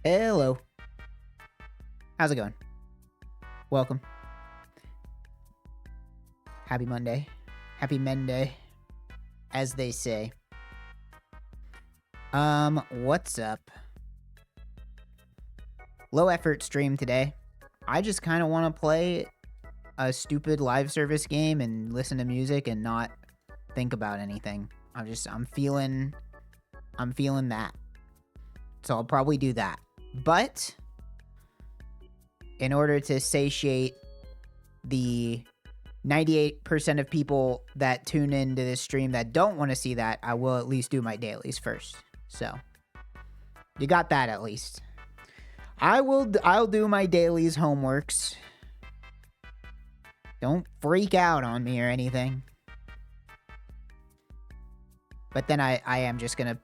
Hello. How's it going? Welcome. Happy Monday. Happy Monday, as they say. What's up? Low effort stream today. I just kind of want to play a stupid live service game and listen to music and not think about anything. I'm feeling that. So I'll probably do that. But in order to satiate the 98% of people that tune into this stream that don't want to see that, I will at least do my dailies first. So you got that at least. I'll do my dailies homeworks. Don't freak out on me or anything. But then I am just gonna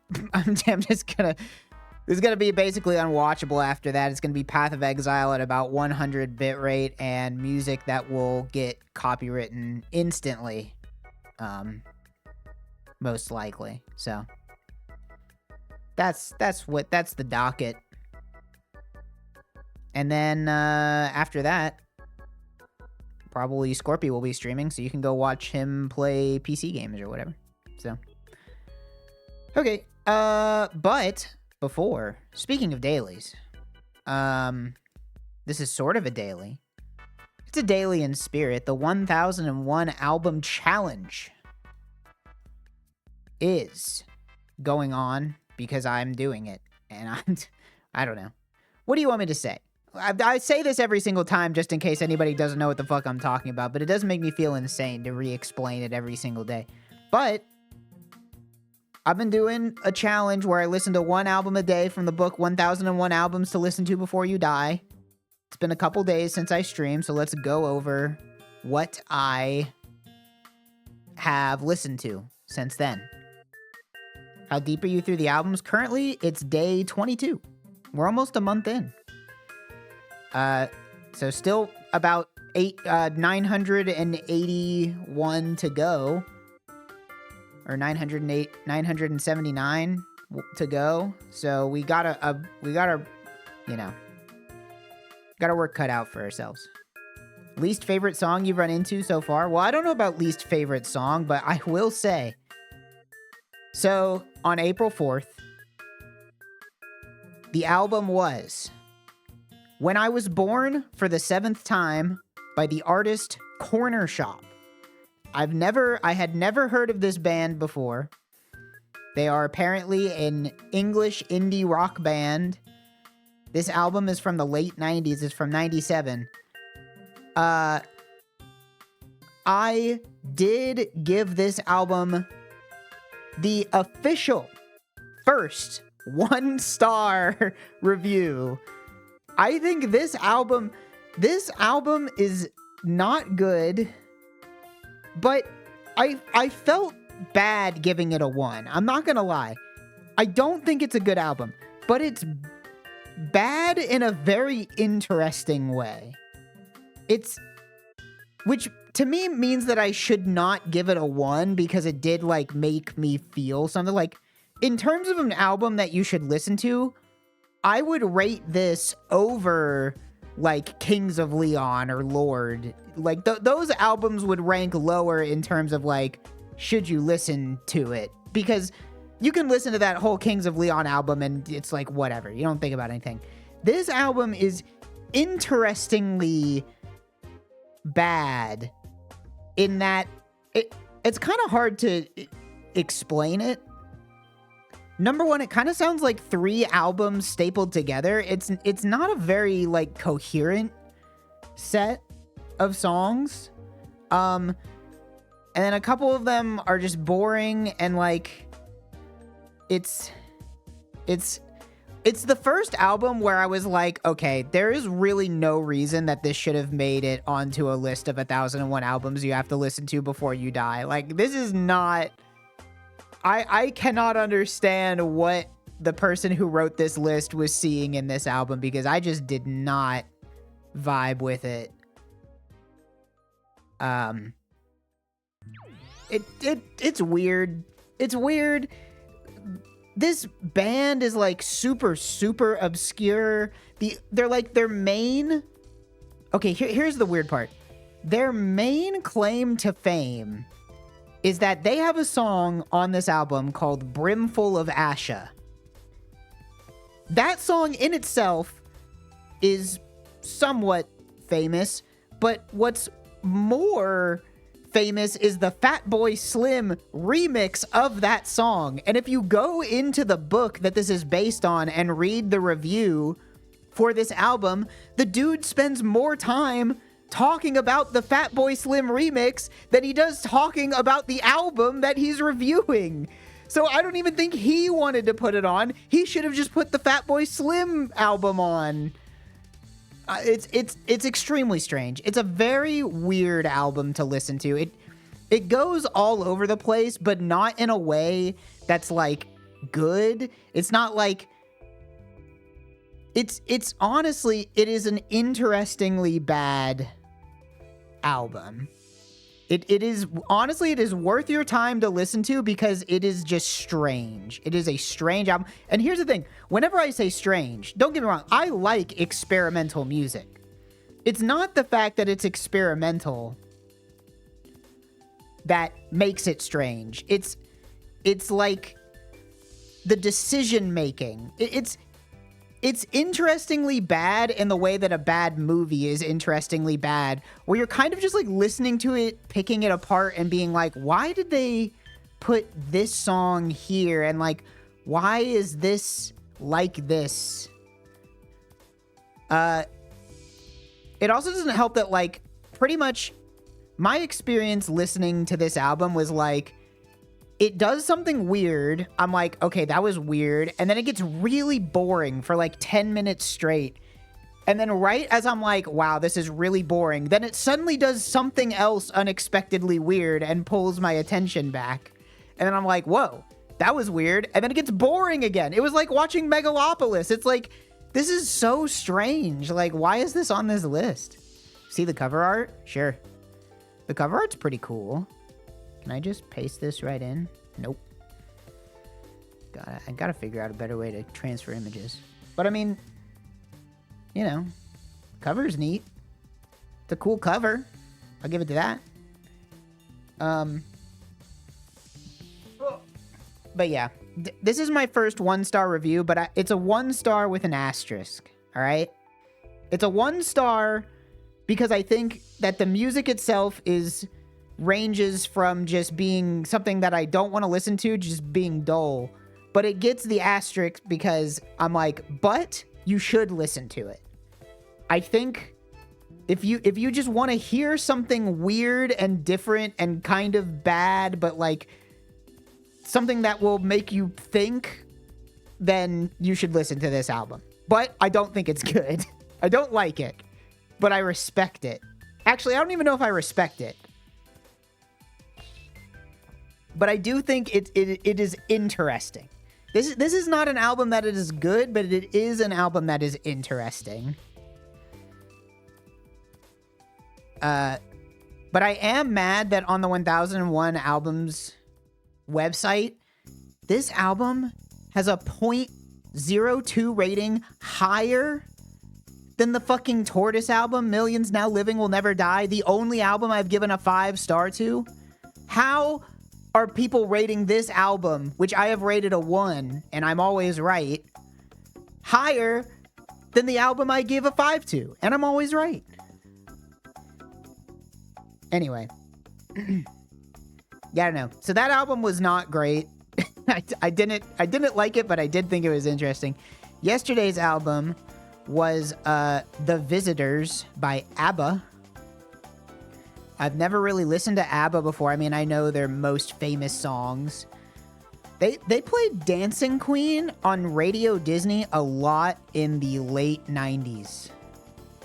it's gonna be basically unwatchable after that. It's gonna be Path of Exile at about 100 bitrate and music that will get copywritten instantly. Most likely. So that's the docket. And then after that, probably Scorpio will be streaming, so you can go watch him play PC games or whatever. So okay, but before, speaking of dailies, this is sort of a daily. It's a daily in spirit. The 1001 album challenge is going on because I'm doing it, and I don't know. What do you want me to say? I say this every single time just in case anybody doesn't know what the fuck I'm talking about, but it does make me feel insane to re-explain it every single day. But I've been doing a challenge where I listen to one album a day from the book 1001 Albums to Listen to Before You Die. It's been a couple days since I streamed, so let's go over what I have listened to since then. How deep are you through the albums? Currently, it's day 22. We're almost a month in. So still about 981 to go. Or 979 to go. So we gotta work cut out for ourselves. Least favorite song you've run into so far? Well, I don't know about least favorite song, but I will say. So on April 4th, the album was When I Was Born for the 7th Time by the artist Corner Shop. I had never heard of this band before. They are apparently an English indie rock band. This album is from the late 90s. It's from 97. I did give this album the official first 1-star review. I think this album is not good. But I felt bad giving it a 1. I'm not gonna lie. I don't think it's a good album, but it's bad in a very interesting way. Which to me means that I should not give it a 1 because it did like make me feel something. Like in terms of an album that you should listen to, I would rate this over like Kings of Leon or Lord. Like those albums would rank lower in terms of like, should you listen to it? Because you can listen to that whole Kings of Leon album and it's like, whatever. You don't think about anything. This album is interestingly bad in that it's kind of hard to explain it. Number one, it kind of sounds like 3 albums stapled together. It's not a very like coherent set of songs. And then a couple of them are just boring and like it's the first album where I was like, okay, there is really no reason that this should have made it onto a list of 1001 albums you have to listen to before you die. Like this is not I cannot understand what the person who wrote this list was seeing in this album because I just did not vibe with it. It's weird. It's weird. this band is like super, super obscure. They're like their main... Okay, here's the weird part. Their main claim to fame is that they have a song on this album called Brimful of Asha. That song in itself is somewhat famous, but what's more famous is the Fatboy Slim remix of that song. And if you go into the book that this is based on and read the review for this album, the dude spends more time talking about the Fatboy Slim remix than he does talking about the album that he's reviewing. So I don't even think he wanted to put it on. He should have just put the Fatboy Slim album on. It's extremely strange. It's a very weird album to listen to. It goes all over the place, but not in a way that's like good. It's not like... It's honestly, it is an interestingly bad album. It is, honestly, it is worth your time to listen to because it is just strange. It is a strange album. And here's the thing. Whenever I say strange, don't get me wrong, I like experimental music. It's not the fact that it's experimental that makes it strange. It's like the decision making. It's interestingly bad in the way that a bad movie is interestingly bad, where you're kind of just like listening to it, picking it apart and being like, why did they put this song here? And like, why is this like this? It also doesn't help that like pretty much my experience listening to this album was like, it does something weird. I'm like, okay, that was weird. And then it gets really boring for like 10 minutes straight. And then right as I'm like, wow, this is really boring, then it suddenly does something else unexpectedly weird and pulls my attention back. And then I'm like, whoa, that was weird. And then it gets boring again. It was like watching Megalopolis. It's like, this is so strange. Like, why is this on this list? See the cover art? Sure. The cover art's pretty cool. Can I just paste this right in? Nope. I gotta figure out a better way to transfer images. But I mean, you know, cover's neat. It's a cool cover. I'll give it to that. But yeah, this is my first 1-star review, but it's a 1-star with an asterisk. All right. It's a 1-star because I think that the music itself ranges from just being something that I don't want to listen to, just being dull. But it gets the asterisk because I'm like, but you should listen to it. I think if you just want to hear something weird and different and kind of bad, but like something that will make you think, then you should listen to this album. But I don't think it's good. I don't like it, but I respect it. Actually, I don't even know if I respect it. But I do think it is interesting. This is not an album that it is good, but it is an album that is interesting. But I am mad that on the 1001 Albums website, this album has a 0.02 rating higher than the fucking Tortoise album, Millions Now Living Will Never Die, the only album I've given a 5-star to. How are people rating this album, which I have rated a 1, and I'm always right, higher than the album I give a 5 to, and I'm always right? Anyway. Yeah, I don't know. So that album was not great. I didn't like it, but I did think it was interesting. Yesterday's album was The Visitors by ABBA. I've never really listened to ABBA before. I mean, I know their most famous songs. They played Dancing Queen on Radio Disney a lot in the late 90s.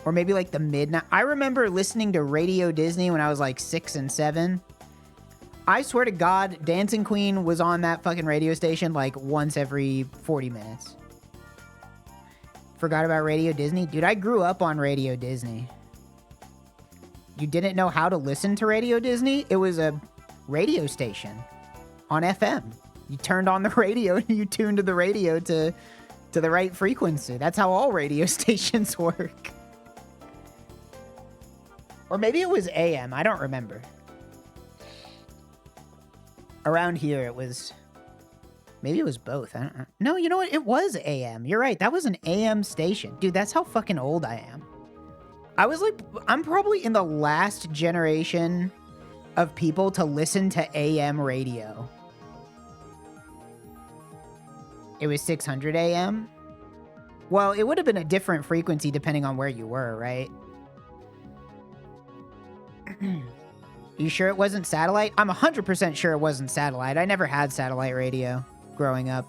Or maybe like the mid-90s. I remember listening to Radio Disney when I was like 6 and 7. I swear to God, Dancing Queen was on that fucking radio station like once every 40 minutes. Forgot about Radio Disney? Dude, I grew up on Radio Disney. You didn't know how to listen to Radio Disney? It was a radio station on FM. You turned on the radio and you tuned to the radio to the right frequency. That's how all radio stations work. Or maybe it was AM. I don't remember. Around here, it was... Maybe it was both. I don't know. No, you know what? It was AM. You're right. That was an AM station. Dude, that's how fucking old I am. I was like... I'm probably in the last generation of people to listen to AM radio. It was 600 AM? Well, it would have been a different frequency depending on where you were, right? You sure it wasn't satellite? I'm 100% sure it wasn't satellite. I never had satellite radio growing up.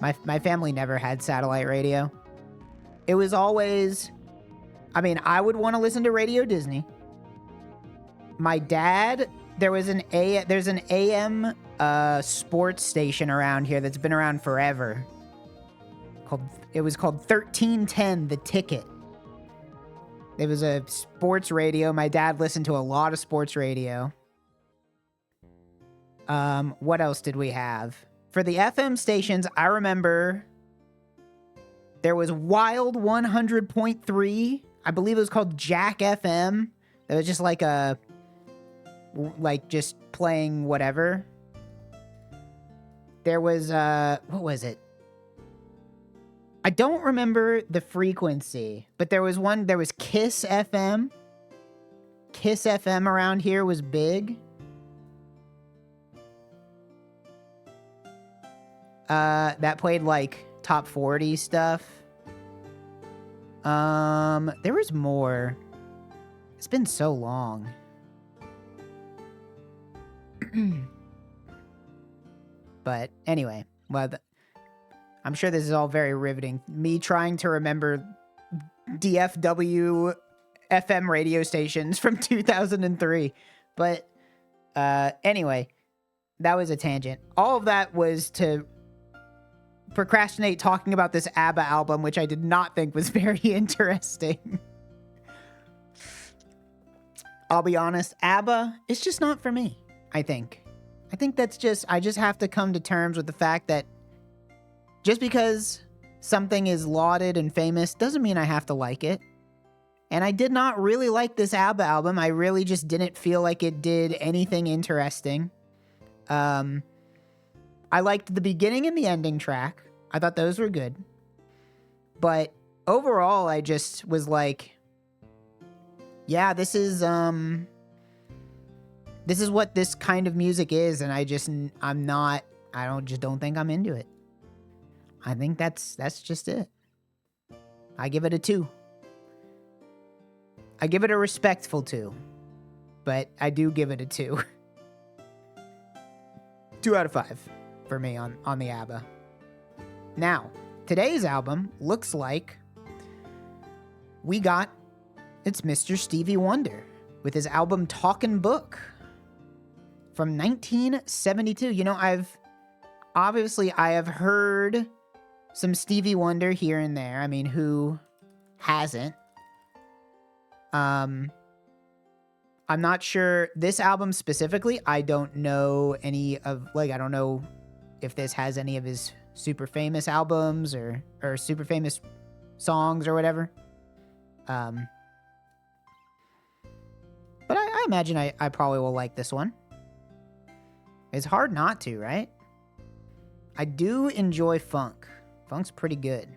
My family never had satellite radio. It was always... I mean, I would want to listen to Radio Disney. My dad... There's an AM sports station around here that's been around forever. It was called 1310 The Ticket. It was a sports radio. My dad listened to a lot of sports radio. What else did we have? For the FM stations, I remember there was Wild 100.3. I believe it was called Jack FM. It was just like just playing whatever. There was, what was it? I don't remember the frequency, but there was Kiss FM. Kiss FM around here was big. That played like top 40 stuff. There was more. It's been so long. But anyway, well, I'm sure this is all very riveting. Me trying to remember DFW FM radio stations from 2003. But anyway, that was a tangent. All of that was to procrastinate talking about this ABBA album, which I did not think was very interesting. I'll be honest, ABBA, it's just not for me, I think. I just have to come to terms with the fact that just because something is lauded and famous doesn't mean I have to like it. And I did not really like this ABBA album. I really just didn't feel like it did anything interesting. I liked the beginning and the ending track. I thought those were good. But overall, I just was like, yeah, this is what this kind of music is, and I don't think I'm into it. I think that's just it. I give it a 2. I give it a respectful 2, but I do give it a 2. 2 out of 5 for me on the ABBA. Now, today's album looks like it's Mr. Stevie Wonder with his album Talkin' Book from 1972. You know, I have heard some Stevie Wonder here and there. I mean, who hasn't? I'm not sure. This album specifically, I don't know I don't know if this has any of his super famous albums or super famous songs or whatever. But I imagine I probably will like this one. It's hard not to, right? I do enjoy funk. Funk's pretty good.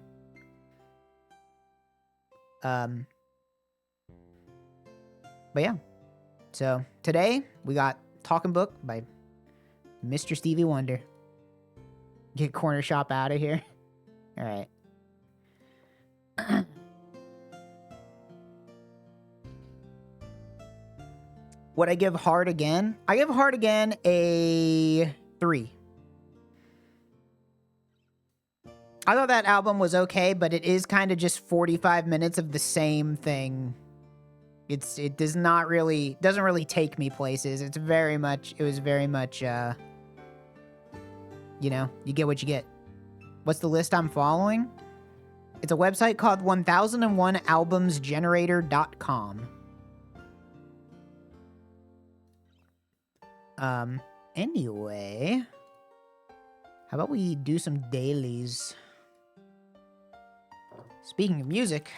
But yeah. So today we got Talkin' Book by Mr. Stevie Wonder. Get Corner Shop out of here. All right. Would I give Hard Again? I give Hard Again a 3. I thought that album was okay, but it is kind of just 45 minutes of the same thing. It doesn't really take me places. It was very much, you get what you get. What's the list I'm following? It's a website called 1001albumsgenerator.com. Anyway, How about we do some dailies? Speaking of music,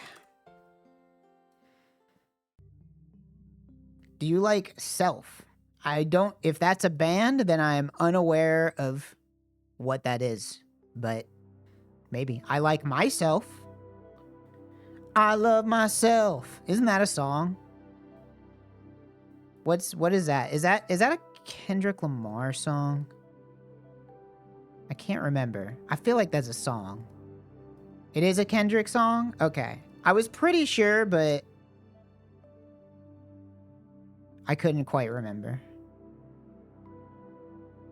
do you like Self? I don't. If that's a band, then I'm unaware of what that is. But maybe. I like Myself. I love myself. Isn't that a song? What is that? Is that a Kendrick Lamar song? I can't remember. I feel like that's a song. It is a Kendrick song? Okay. I was pretty sure, but I couldn't quite remember.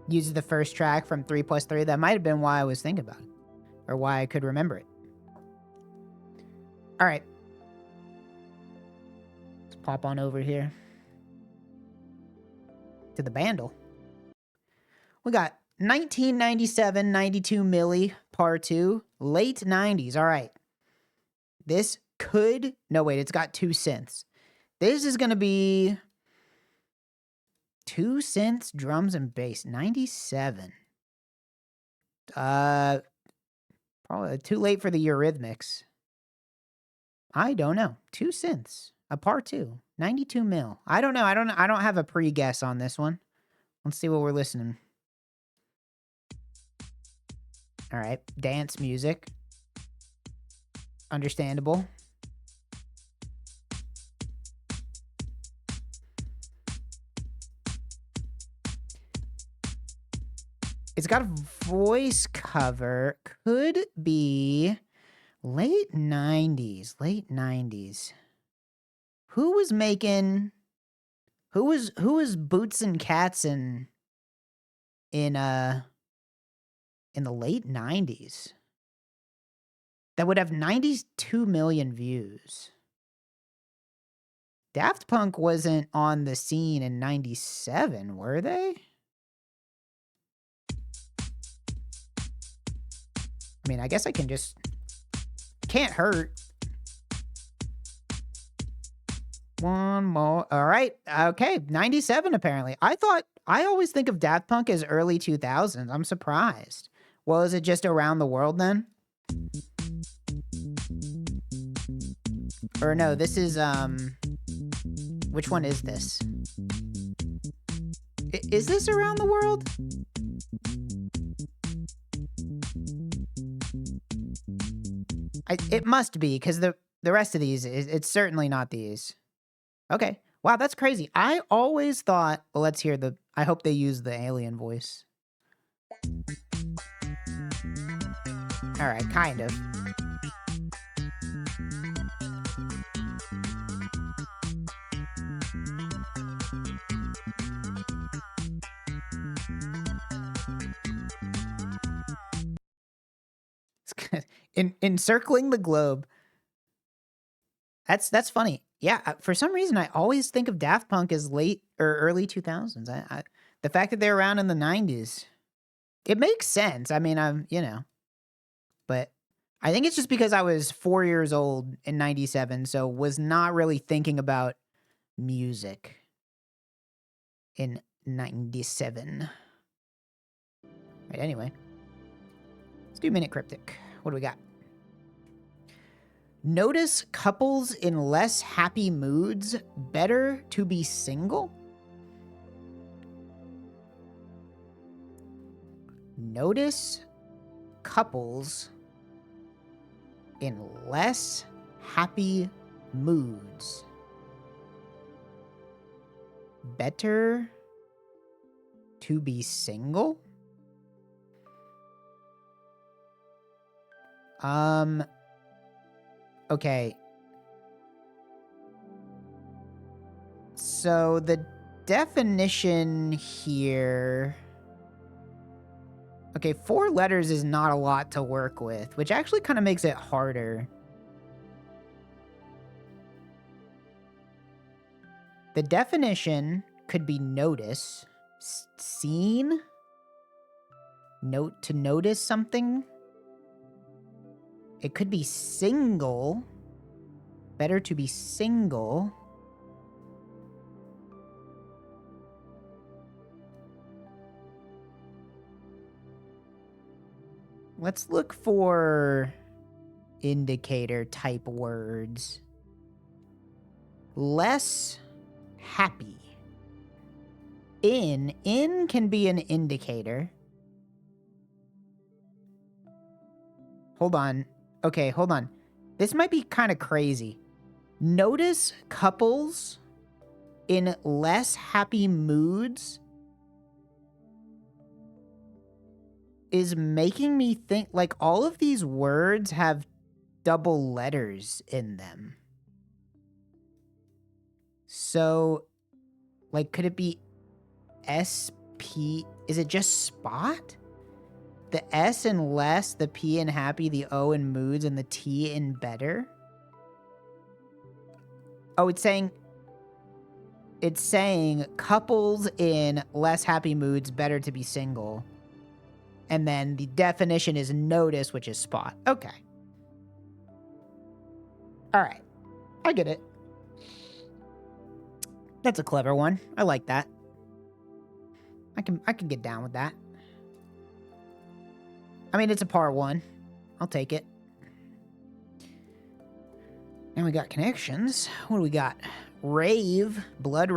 Uses the first track from 3+3. That might have been why I was thinking about it. Or why I could remember it. Alright. Let's pop on over here. To the bandle. We got 1997, 92 milli, par 2. Late 90s. Alright. This could... No, wait. It's got 2 synths. This is going to be... 2 synths, drums, and bass. 97. Probably too late for the Eurythmics. I don't know. 2 synths. A par 2. 92 mil. I don't know. I don't have a pre-guess on this one. Let's see what we're listening. All right. Dance music. Understandable. It's got a voice cover. Could be late 90s. Late 90s. Who was making... Who was Boots and Cats in the late 90s? That would have 92 million views. Daft Punk wasn't on the scene in 97, were they? I mean, I guess I can just... Can't hurt. One more. All right. Okay. 97, apparently. I always think of Daft Punk as early 2000s. I'm surprised. Well, is it just around the world then? Or no, this is, which one is this? Is this around the world? It must be, because the rest of these, it's certainly not these. Okay. Wow, that's crazy. I always thought... Well, let's hear the... I hope they use the alien voice. All right, kind of. Encircling the globe. That's funny. Yeah, for some reason, I always think of Daft Punk as late or early 2000s. The fact that they're around in the 90s, it makes sense. I mean, but I think it's just because I was 4 years old in 97, so was not really thinking about music in 97. Right, anyway. Let's do Minute Cryptic. What do we got? Notice couples in less happy moods. Better to be single? Notice couples in less happy moods. Better to be single? Okay. So the definition here... Okay, 4 letters is not a lot to work with, which actually kind of makes it harder. The definition could be notice, seen, to notice something. It could be single. Better to be single. Let's look for indicator type words. Less happy. In can be an indicator. Hold on. Okay, hold on. This might be kind of crazy. Notice couples in less happy moods is making me think like all of these words have double letters in them. So, like, could it be SP? Is it just spot? The S in less, the P in happy, the O in moods, and the T in better? Oh, it's saying couples in less happy moods better to be single. And then the definition is notice, which is spot. Okay. All right. I get it. That's a clever one. I like that. I can get down with that. I mean, it's a part 1. I'll take it. And we got connections. What do we got? Rave, blood,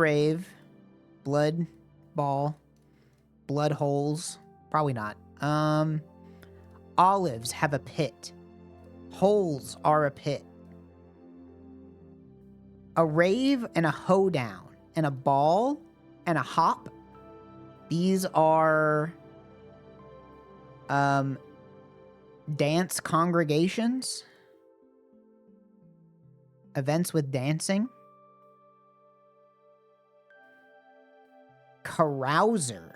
blood ball, blood holes. Probably not. Olives have a pit. Holes are a pit. A rave and a hoedown and a ball and a hop. These are dance congregations. Events with dancing. Carouser.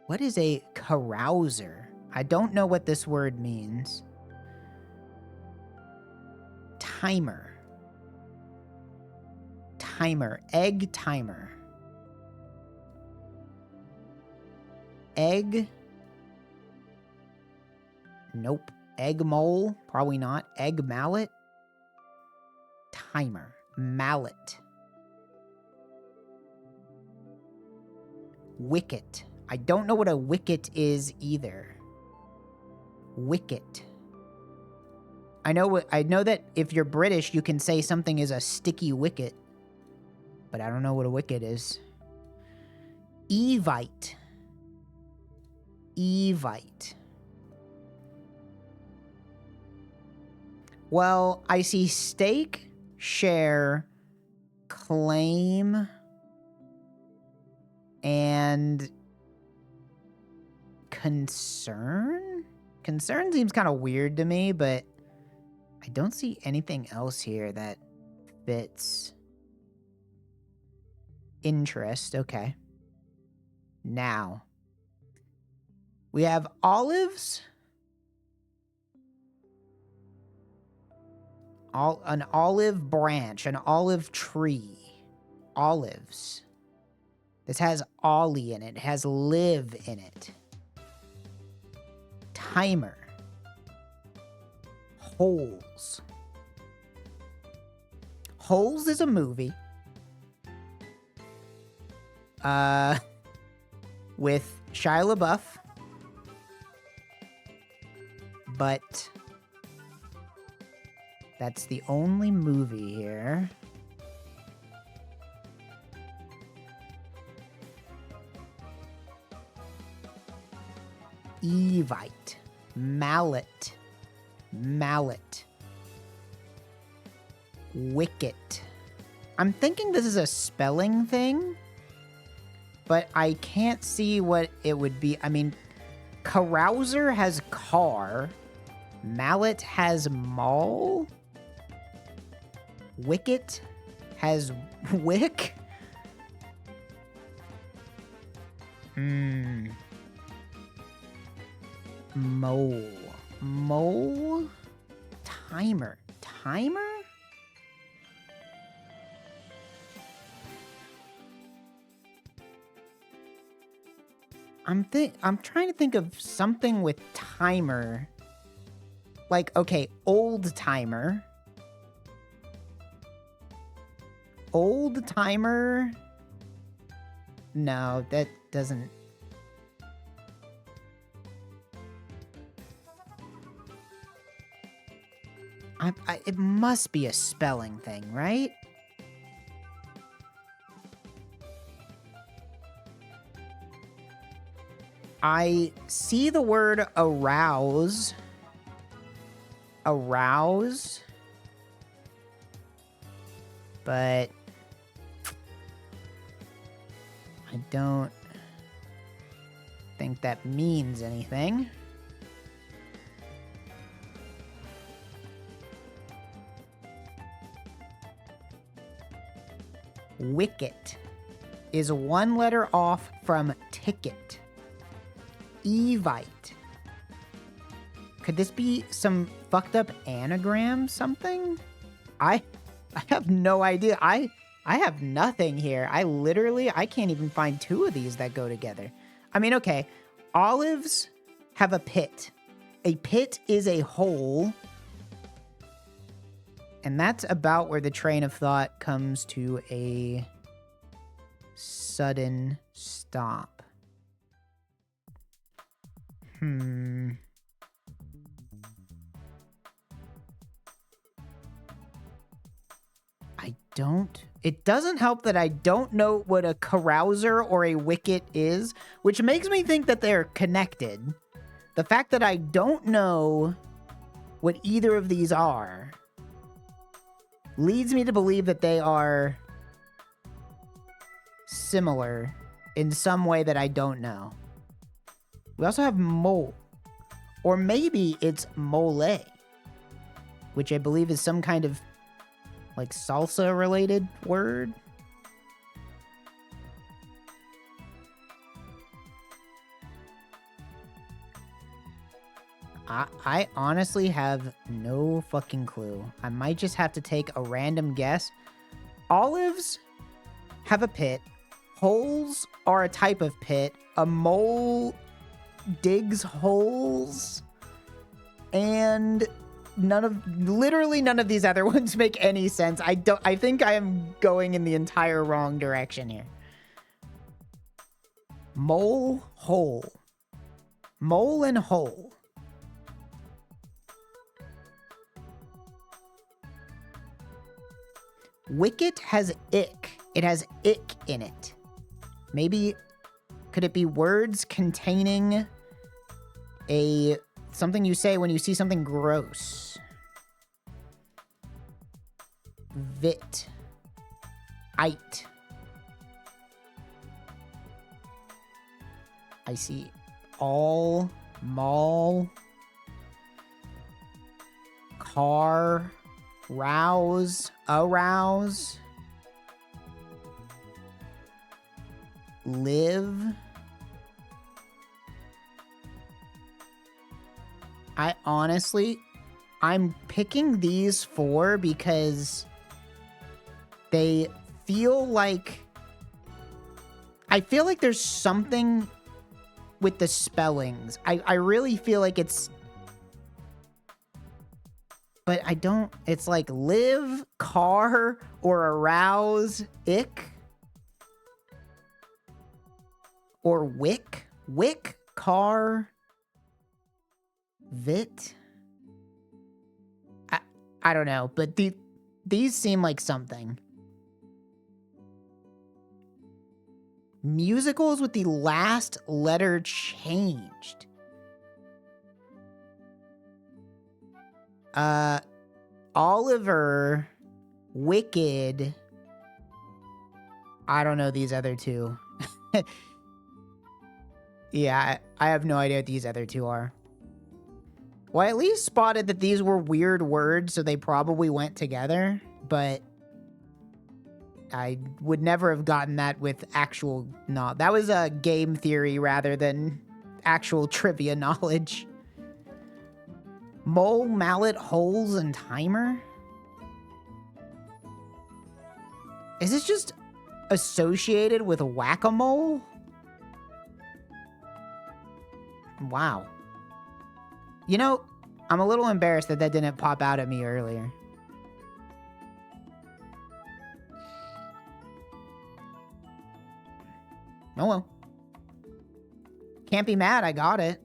What is a carouser? I don't know what this word means. Timer. Timer. Egg timer. Egg. Nope. Egg mole. Probably not. Egg mallet. Timer. Mallet. Wicket. I don't know what a wicket is either. Wicket. I know that if you're British, you can say something is a sticky wicket, but I don't know what a wicket is. Evite. Evite. Well, I see stake, share, claim, and concern? Concern seems kind of weird to me, but I don't see anything else here that fits. Interest, okay. Now, we have olives. An olive branch, an olive tree. Olives. This has ollie in it. It has live in it. Timer. Holes. Holes is a movie. With Shia LaBeouf. But that's the only movie here. Evite. Mallet. Mallet. Wicket. I'm thinking this is a spelling thing, but I can't see what it would be. I mean, carouser has car. Mallet has mall. Wicket has wick. Mole. Mole? Timer. Timer? I'm trying to think of something with timer. Like, okay, old timer. Old timer? No, that doesn't. It must be a spelling thing, right? I see the word arouse. Arouse. But I don't think that means anything. Wicket is one letter off from ticket. Evite. Could this be some fucked up anagram something? I have no idea. I have nothing here. I can't even find two of these that go together. I mean, okay. Olives have a pit. A pit is a hole. And that's about where the train of thought comes to a sudden stop. It doesn't help that I don't know what a carouser or a wicket is, which makes me think that they're connected. The fact that I don't know what either of these are leads me to believe that they are similar in some way that I don't know. We also have mole, or maybe it's mole, which I believe is some kind of like salsa related word. I honestly have no fucking clue. I might just have to take a random guess. Olives have a pit. Holes are a type of pit. A mole digs holes. And literally none of these other ones make any sense. I think I am going in the entire wrong direction here. Mole, hole. Mole and hole. Wicket has ick. It has ick in it. Maybe, could it be words containing something you say when you see something gross? Vit. Ite. I see all, mall, car, rouse, arouse, live. I'm picking these four because they feel like, I feel like there's something with the spellings. I really feel like it's, but I don't, it's like live, car, or arouse, ick, or wick, car, vit. I don't know, but these seem like something. Musicals with the last letter changed. Oliver, Wicked. I don't know these other two. Yeah, I have no idea what these other two are. Well, I at least spotted that these were weird words, so they probably went together, but I would never have gotten that with actual... No, that was a game theory rather than actual trivia knowledge. Mole, mallet, holes, and timer? Is this just associated with whack-a-mole? Wow. You know, I'm a little embarrassed that didn't pop out at me earlier. Oh well. Can't be mad, I got it.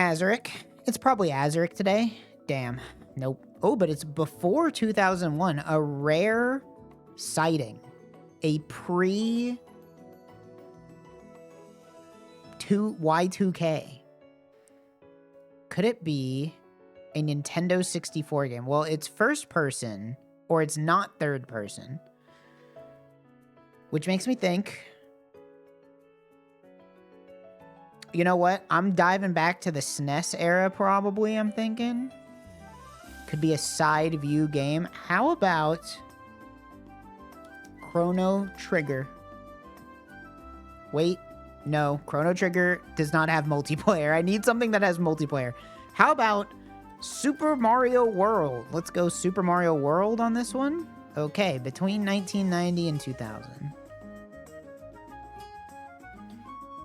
Azeric. It's probably Azeric today. Damn. Nope. Oh, but it's before 2001. A rare sighting. A pre Y2K. Could it be a Nintendo 64 game? Well, it's first person, or it's not third person. Which makes me think, you know what? I'm diving back to the SNES era, probably, I'm thinking. Could be a side view game. How about Chrono Trigger? Wait, no. Chrono Trigger does not have multiplayer. I need something that has multiplayer. How about Super Mario World? Let's go Super Mario World on this one. Okay, between 1990 and 2000.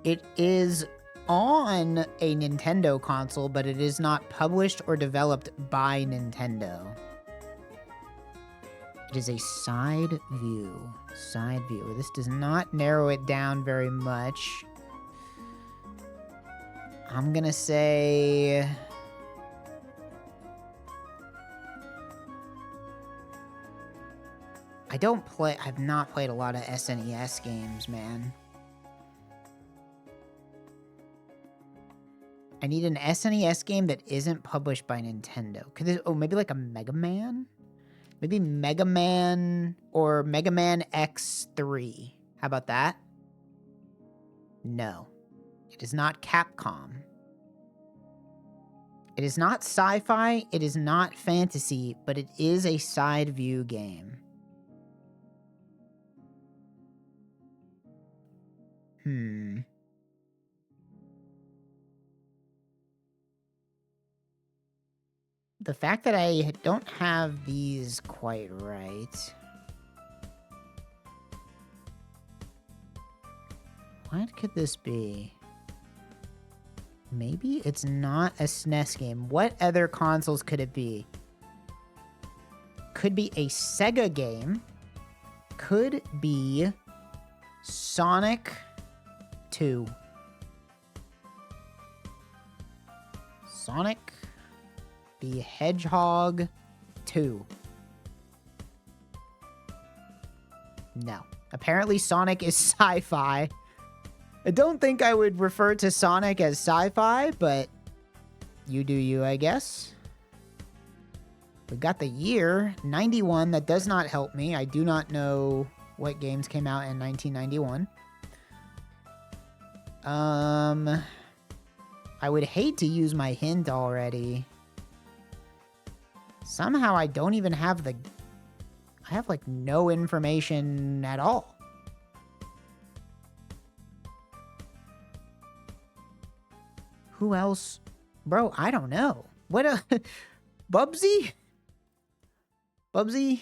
It is on a Nintendo console, but it is not published or developed by Nintendo. It is a side view. Side view. This does not narrow it down very much. I'm gonna say... I've not played a lot of SNES games, man. I need an SNES game that isn't published by Nintendo. Maybe like a Mega Man? Maybe Mega Man or Mega Man X3. How about that? No. It is not Capcom. It is not sci-fi. It is not fantasy, but it is a side view game. The fact that I don't have these quite right. What could this be? Maybe it's not a SNES game. What other consoles could it be? Could be a Sega game. Could be Sonic 2. Sonic the Hedgehog 2. No. Apparently Sonic is sci-fi. I don't think I would refer to Sonic as sci-fi, but you do you, I guess. We got the year, 91. That does not help me. I do not know what games came out in 1991. I would hate to use my hint already. Somehow I don't even have I have like no information at all. Who else? Bro, I don't know. What Bubsy? Bubsy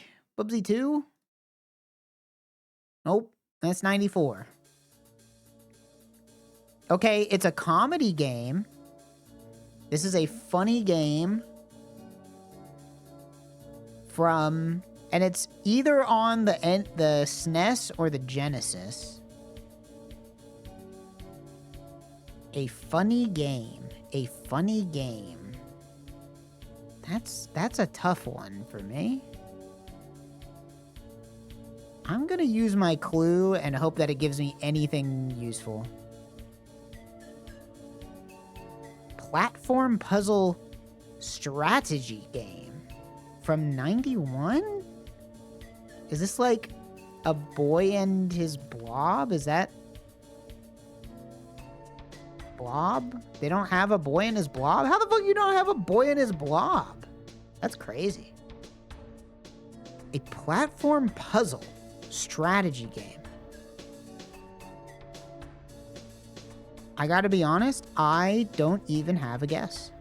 2? Nope, that's 94. Okay, it's a comedy game. This is a funny game from, and it's either on the SNES or the Genesis. A funny game. A funny game. That's a tough one for me. I'm gonna use my clue and hope that it gives me anything useful. Platform puzzle strategy game from 91? Is this like a boy and his blob? Is that blob? They don't have a boy and his blob? How the fuck you don't have a boy and his blob? That's crazy. A platform puzzle strategy game. I gotta be honest, I don't even have a guess.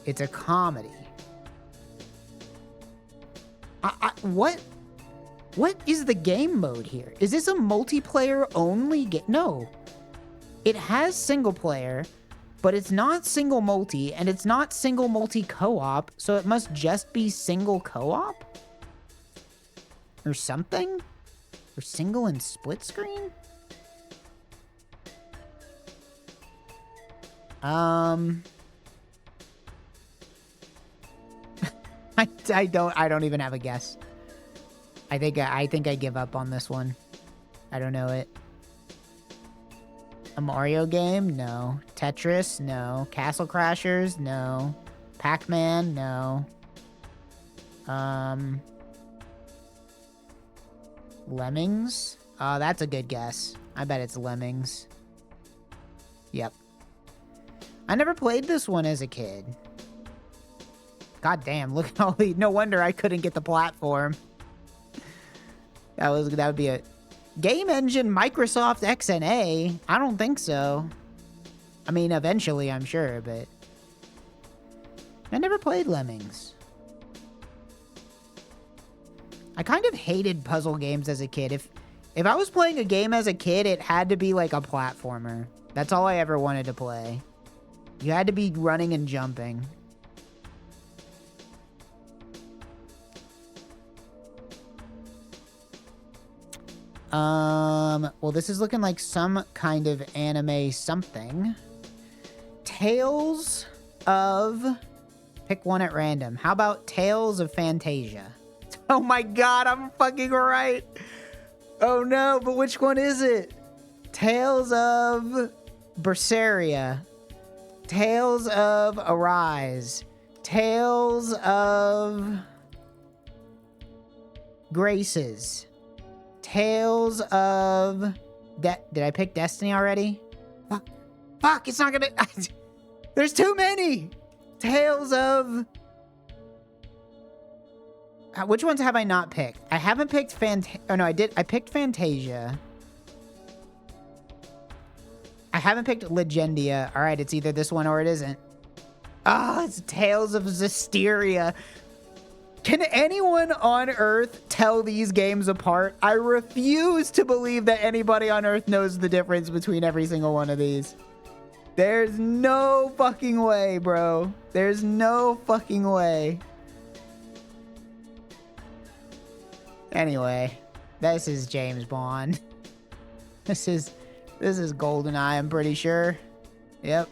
It's a comedy. What is the game mode here? Is this a multiplayer only game? No. It has single player, but it's not single multi, and it's not single multi co-op, so it must just be single co-op? Or something? Or single and split screen? I don't even have a guess. I think I give up on this one. I don't know it. A Mario game? No. Tetris? No. Castle Crashers? No. Pac-Man? No. Lemmings? Oh, that's a good guess. I bet it's Lemmings. Yep. I never played this one as a kid. God damn, look at all the... No wonder I couldn't get the platform. That would be a... Game Engine Microsoft XNA? I don't think so. I mean, eventually, I'm sure, but... I never played Lemmings. I kind of hated puzzle games as a kid. If I was playing a game as a kid, it had to be like a platformer. That's all I ever wanted to play. You had to be running and jumping. Well, this is looking like some kind of anime something. Tales of... Pick one at random. How about Tales of Fantasia? Oh my god, I'm fucking right. Oh no, but which one is it? Tales of Berseria. Tales of Arise. Tales of Graces. Tales of... Did I pick Destiny already? Fuck, it's not gonna... There's too many! Tales of... Which ones have I not picked? I haven't picked Oh, no, I did. I picked Fantasia. I haven't picked Legendia. All right, it's either this one or it isn't. Ah, it's Tales of Zestiria. Can anyone on Earth tell these games apart? I refuse to believe that anybody on Earth knows the difference between every single one of these. There's no fucking way, bro. There's no fucking way. Anyway, this is James Bond. This is GoldenEye, I'm pretty sure. Yep.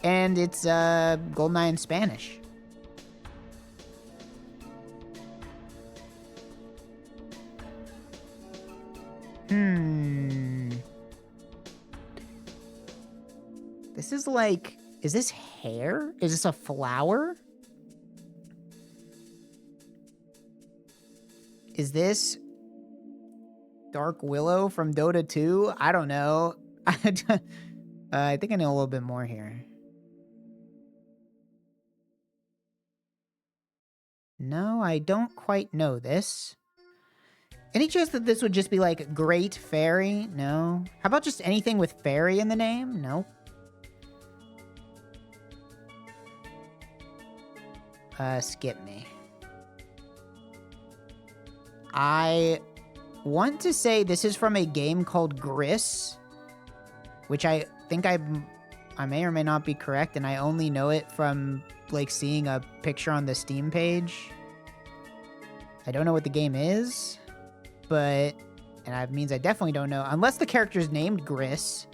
And it's GoldenEye in Spanish. This is like... Is this hair? Is this a flower? Is this Dark Willow from Dota 2? I don't know. I think I know a little bit more here. No, I don't quite know this. Any chance that this would just be like Great Fairy? No. How about just anything with fairy in the name? Nope. Skip me. I want to say this is from a game called Gris, which I think I may or may not be correct, and I only know it from like seeing a picture on the Steam page. I don't know what the game is, but and that means I definitely don't know unless the character's named Gris.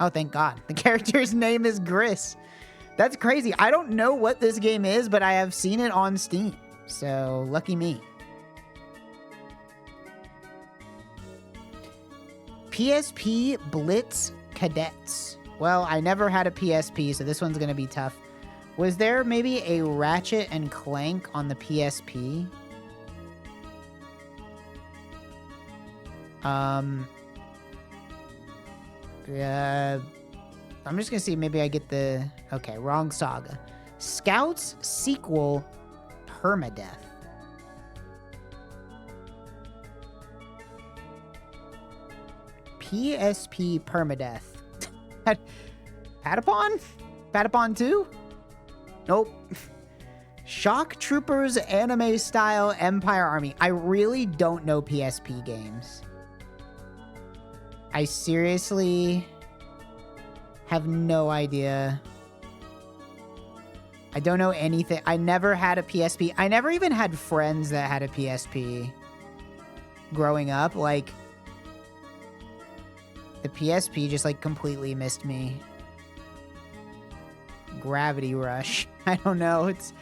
Oh, thank God. The character's name is Gris. That's crazy. I don't know what this game is, but I have seen it on Steam. So, lucky me. PSP Blitz Cadets. Well, I never had a PSP, so this one's going to be tough. Was there maybe a Ratchet and Clank on the PSP? I'm just going to see, maybe I get the... Okay, wrong saga. Scouts sequel, Permadeath. PSP Permadeath. Patapon? Patapon 2? Nope. Shock Troopers anime style Empire Army. I really don't know PSP games. I seriously have no idea. I don't know anything. I never had a PSP. I never even had friends that had a PSP growing up. Like, The PSP just like completely missed me. Gravity Rush. I don't know. It's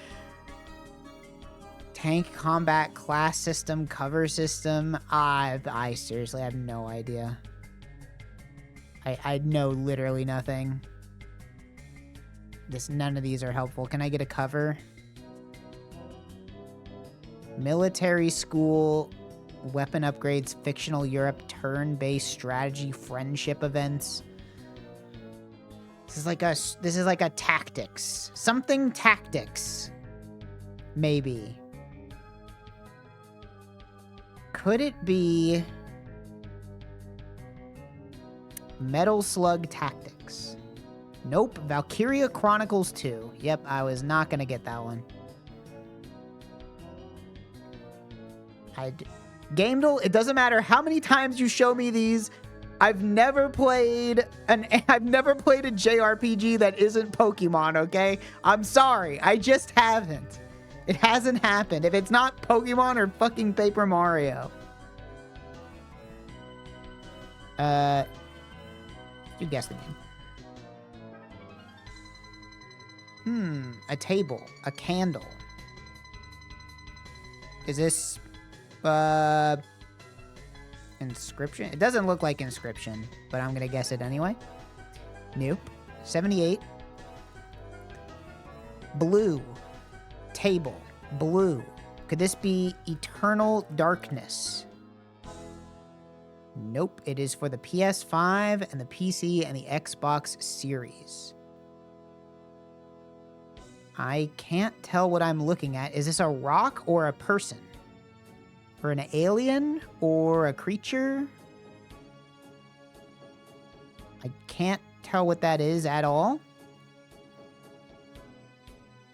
tank combat class system, cover system. I seriously have no idea. I know literally nothing. None of these are helpful. Can I get a cover? Military school, weapon upgrades, fictional Europe, turn-based strategy, friendship events. This is like a tactics. Something tactics. Maybe. Could it be Metal Slug Tactics? Nope. Valkyria Chronicles 2. Yep, I was not going to get that one. Gamedel, it doesn't matter how many times you show me these. I've never played a JRPG that isn't Pokemon, okay? I'm sorry. I just haven't. It hasn't happened. If it's not Pokemon or fucking Paper Mario. You guessed the game. A table. A candle. Is this... Inscription? It doesn't look like Inscription, but I'm gonna guess it anyway. Nope. 78. Blue. Table. Blue. Could this be Eternal Darkness? Nope. It is for the PS5 and the PC and the Xbox Series. I can't tell what I'm looking at. Is this a rock or a person? Or an alien? Or a creature? I can't tell what that is at all.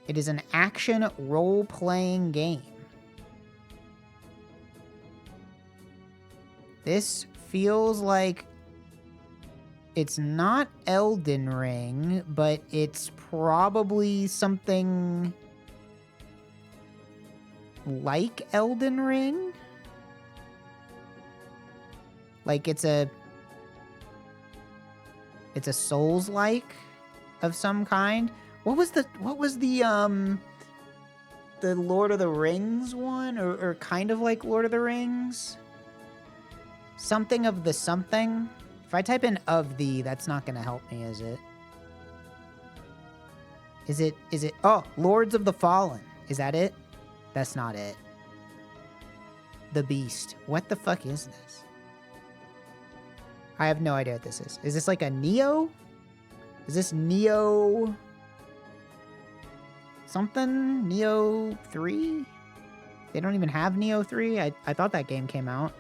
It is an action role-playing game. This feels like it's not Elden Ring, but it's probably something like Elden Ring. Like it's a Souls-like of some kind. What was the Lord of the Rings one, or kind of like Lord of the Rings? Something of the something. If I type in of the, that's not gonna help me, is it? Is it? Oh, Lords of the Fallen. Is that it? That's not it. The Beast. What the fuck is this? I have no idea what this is. Is this like a Neo? Is this Neo... something? Neo 3? They don't even have Neo 3? I thought that game came out.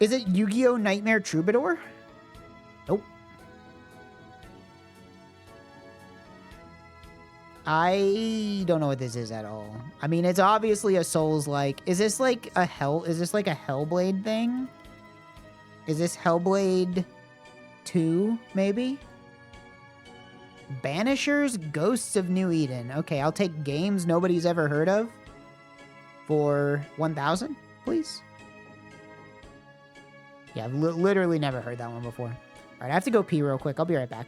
Is it Yu-Gi-Oh! Nightmare Troubadour? Nope. I don't know what this is at all. I mean, it's obviously a Souls-like. Is this like a Hellblade thing? Is this Hellblade 2, maybe? Banishers, Ghosts of New Eden. Okay, I'll take games nobody's ever heard of for 1,000, please. Yeah, I've literally never heard that one before. All right, I have to go pee real quick. I'll be right back.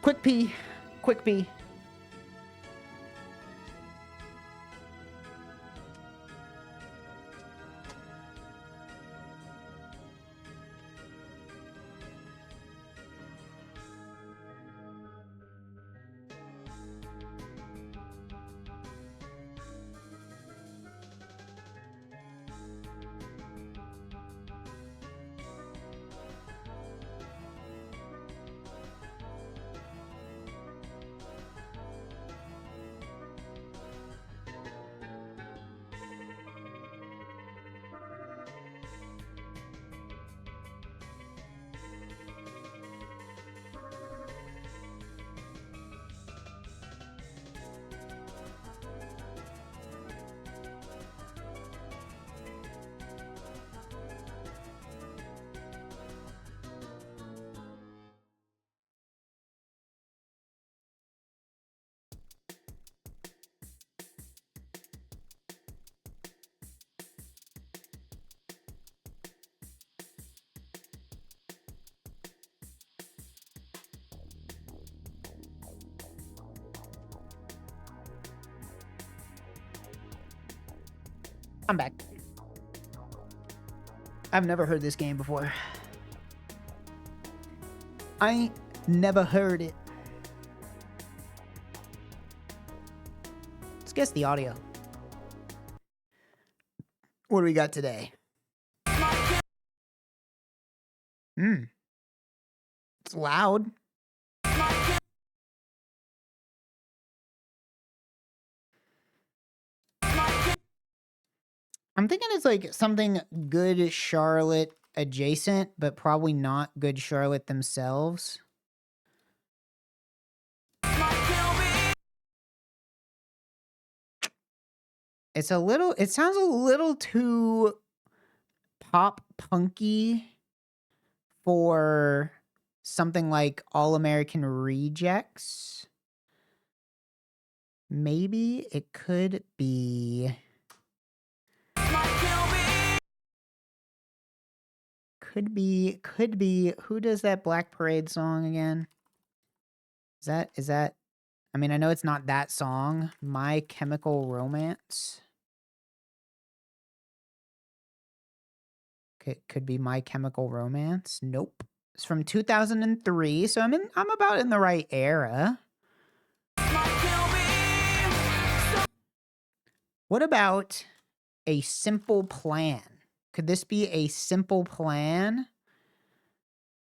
Quick pee. Quick pee. I'm back. I've never heard this game before. I ain't never heard it. Let's guess the audio. What do we got today? It's loud. I'm thinking it's like something Good Charlotte adjacent, but probably not Good Charlotte themselves. It sounds a little too pop punky for something like All American Rejects. Maybe it could be. Could be. Who does that Black Parade song again? Is that? I mean, I know it's not that song. My Chemical Romance. Could be My Chemical Romance. Nope. It's from 2003, so I'm about in the right era. What about A Simple Plan? Could this be A Simple Plan?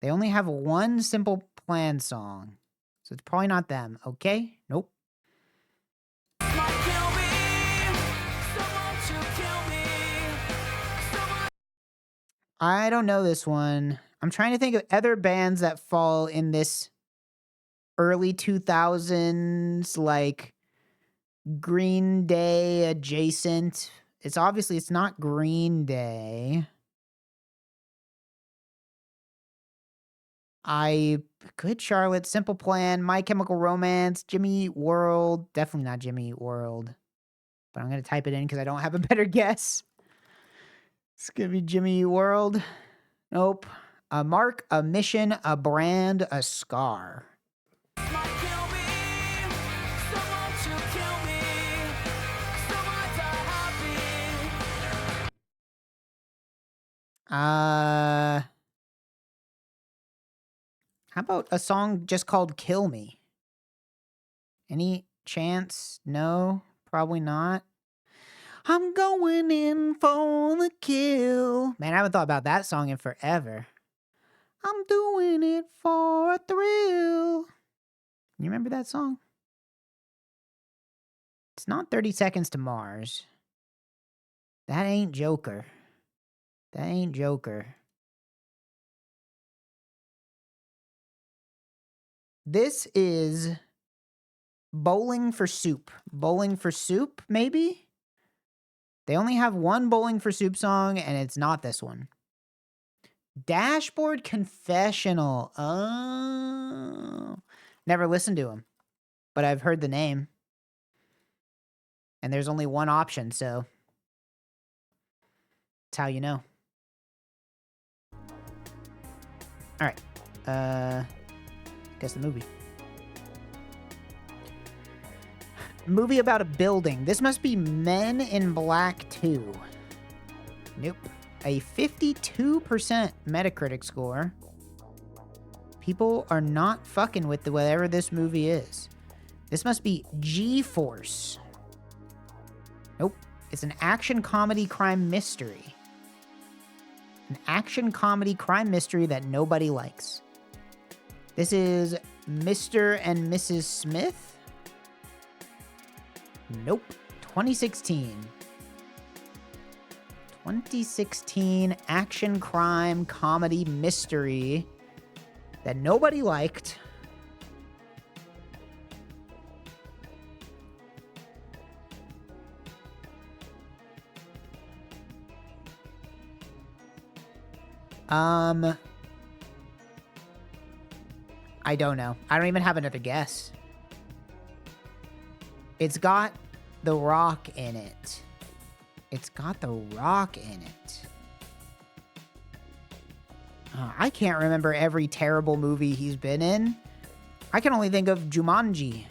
They only have one Simple Plan song, so it's probably not them. Okay? Nope. I don't know this one. I'm trying to think of other bands that fall in this early 2000s, like Green Day adjacent. It's not Green Day. Good Charlotte, Simple Plan, My Chemical Romance, Jimmy Eat World. Definitely not Jimmy Eat World. But I'm going to type it in because I don't have a better guess. It's going to be Jimmy Eat World. Nope. A mark, a mission, a brand, a scar. How about a song just called Kill Me? Any chance? No, probably not. I'm going in for the kill. Man, I haven't thought about that song in forever. I'm doing it for a thrill. You remember that song? It's not 30 Seconds to Mars. That ain't Joker. That ain't Joker. This is Bowling for Soup. Bowling for Soup, maybe? They only have one Bowling for Soup song, and it's not this one. Dashboard Confessional. Oh. Never listened to him, but I've heard the name. And there's only one option, so that's how you know. All right. Guess the movie. Movie about a building. This must be Men in Black 2. Nope. A 52% Metacritic score. People are not fucking with whatever this movie is. This must be G-Force. Nope. It's an action comedy crime mystery. An action comedy crime mystery that nobody likes. This is Mr. and Mrs. Smith. Nope. 2016. 2016 action crime comedy mystery that nobody liked. I don't know. I don't even have another guess. It's got The Rock in it. It's got The Rock in it. I can't remember every terrible movie he's been in. I can only think of Jumanji.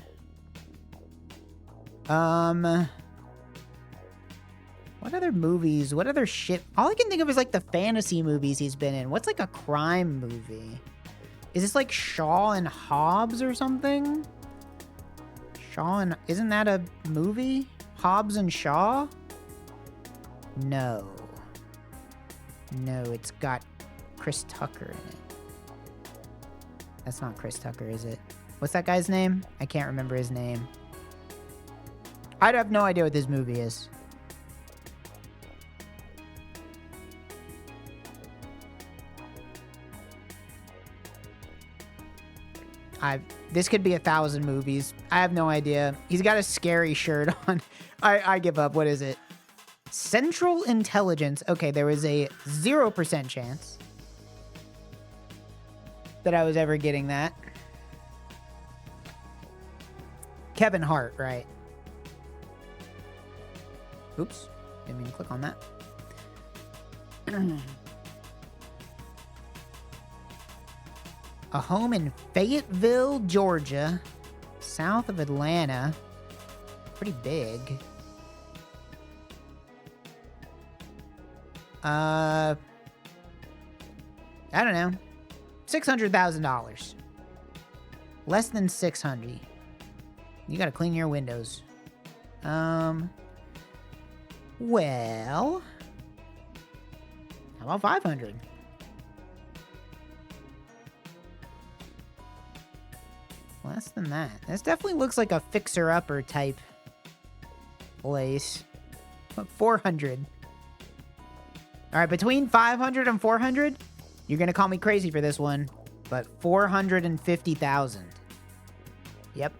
What other movies? What other shit? All I can think of is like the fantasy movies he's been in. What's like a crime movie? Is this like Shaw and Hobbs or something? Shaw and... Isn't that a movie? Hobbs and Shaw? No. No, it's got Chris Tucker in it. That's not Chris Tucker, is it? What's that guy's name? I can't remember his name. I'd have no idea what this movie is. This could be 1,000 movies. I have no idea. He's got a scary shirt on. I give up. What is it? Central Intelligence. Okay, there was a 0% chance that I was ever getting that. Kevin Hart, right? Oops. Didn't mean to click on that. A home in Fayetteville, Georgia, south of Atlanta. Pretty big. I don't know. $600,000. Less than 600. You gotta clean your windows. Well, how about 500? Less than that. This definitely looks like a fixer-upper type place. But 400. All right, between 500 and 400, you're gonna call me crazy for this one, but 450,000. Yep.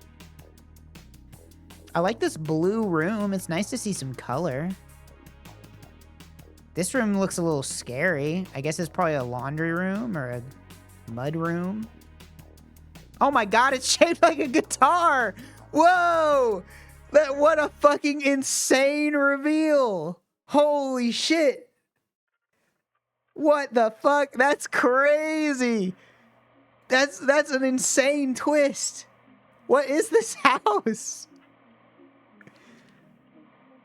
I like this blue room. It's nice to see some color. This room looks a little scary. I guess it's probably a laundry room or a mud room. Oh my god, it's shaped like a guitar! Whoa! What a fucking insane reveal! Holy shit! What the fuck? That's crazy! That's an insane twist! What is this house?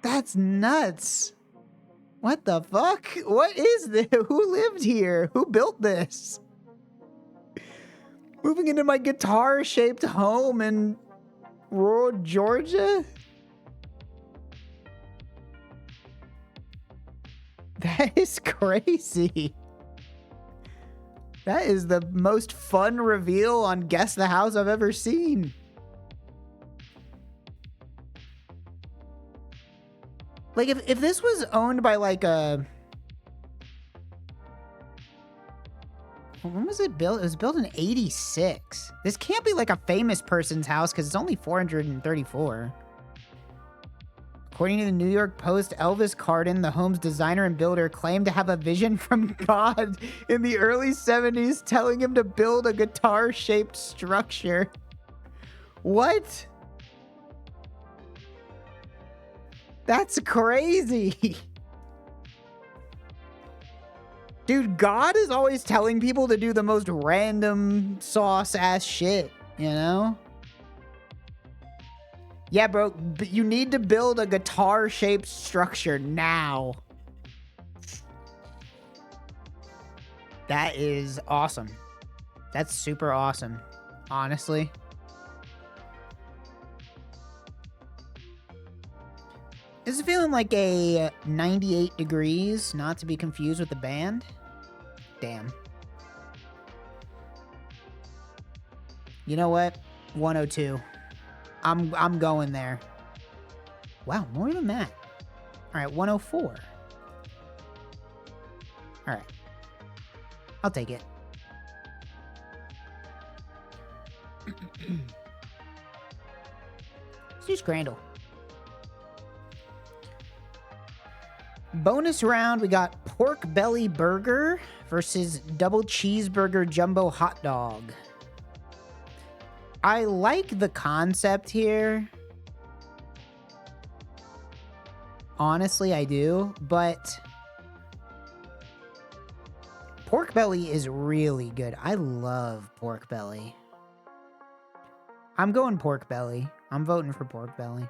That's nuts! What the fuck? What is this? Who lived here? Who built this? Moving into my guitar-shaped home in rural Georgia? That is crazy. That is the most fun reveal on Guess the House I've ever seen. Like, if this was owned by, like, a... When was it built? It was built in 86. This can't be, like, a famous person's house, because it's only 434. According to the New York Post, Elvis Cardin, the home's designer and builder, claimed to have a vision from God in the early 70s, telling him to build a guitar-shaped structure. What? That's crazy. Dude, God is always telling people to do the most random sauce-ass shit, you know? Yeah, bro, but you need to build a guitar-shaped structure now. That is awesome. That's super awesome, honestly. This is feeling like a 98 degrees, not to be confused with the band. Damn. You know what? 102. I'm going there. Wow, more than that. All right, 104. All right. I'll take it. Let's do Scrandle. Bonus round, we got pork belly burger versus double cheeseburger jumbo hot dog. I like the concept here. Honestly, I do, but pork belly is really good. I love pork belly. I'm going pork belly. I'm voting for pork belly.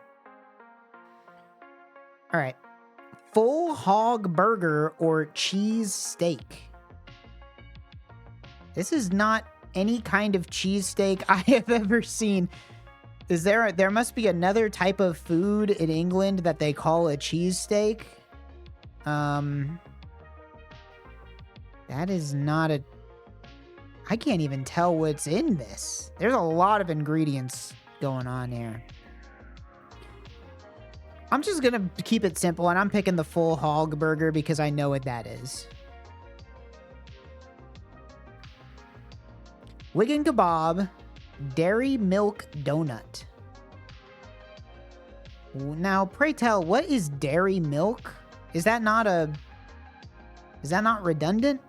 All right. full hog burger or cheese steak. This is not any kind of cheesesteak I have ever seen. There must be another type of food in England that they call a cheesesteak. That is not a... I can't even tell what's in this. There's a lot of ingredients going on here. I'm just gonna keep it simple, and I'm picking the full hog burger because I know what that is. Wigan kebab, dairy milk donut. Now, pray tell, what is dairy milk? Is that not redundant?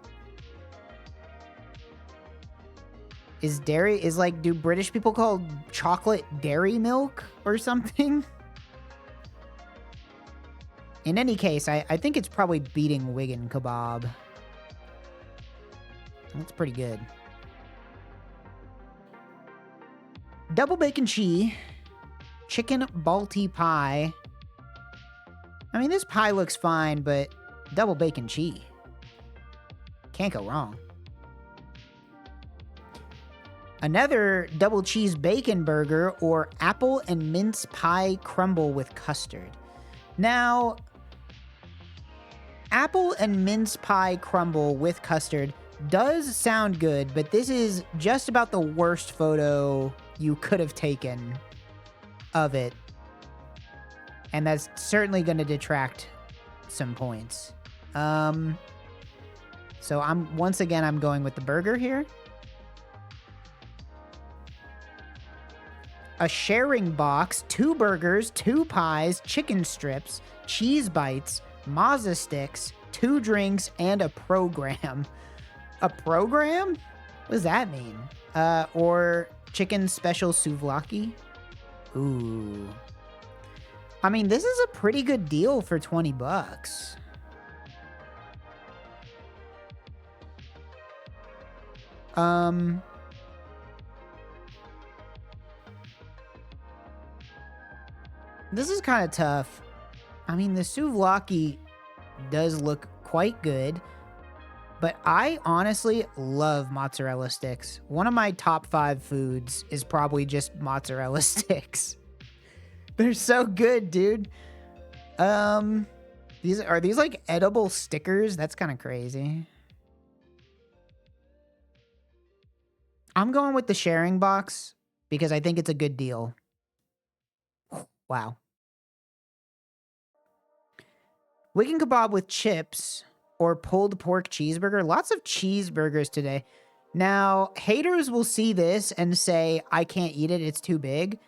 Do British people call chocolate dairy milk or something? In any case, I think it's probably beating Wigan kebab. That's pretty good. Double bacon cheese, chicken balti pie. I mean, this pie looks fine, but double bacon cheese. Can't go wrong. Another double cheese bacon burger or apple and mince pie crumble with custard. Now, apple and mince pie crumble with custard does sound good, but this is just about the worst photo you could have taken of it. And that's certainly going to detract some points. So once again, I'm going with the burger here. A sharing box, 2 burgers, 2 pies, chicken strips, cheese bites, mazza sticks, 2 drinks, and a program. A program? What does that mean? Or chicken special souvlaki? Ooh. I mean, this is a pretty good deal for 20 bucks. This is kind of tough. I mean, the souvlaki does look quite good, but I honestly love mozzarella sticks. One of my top 5 foods is probably just mozzarella sticks. They're so good, dude. Are these like edible stickers? That's kind of crazy. I'm going with the sharing box because I think it's a good deal. Wow. Wigan kebab with chips or pulled pork cheeseburger. Lots of cheeseburgers today. Now, haters will see this and say, I can't eat it, it's too big.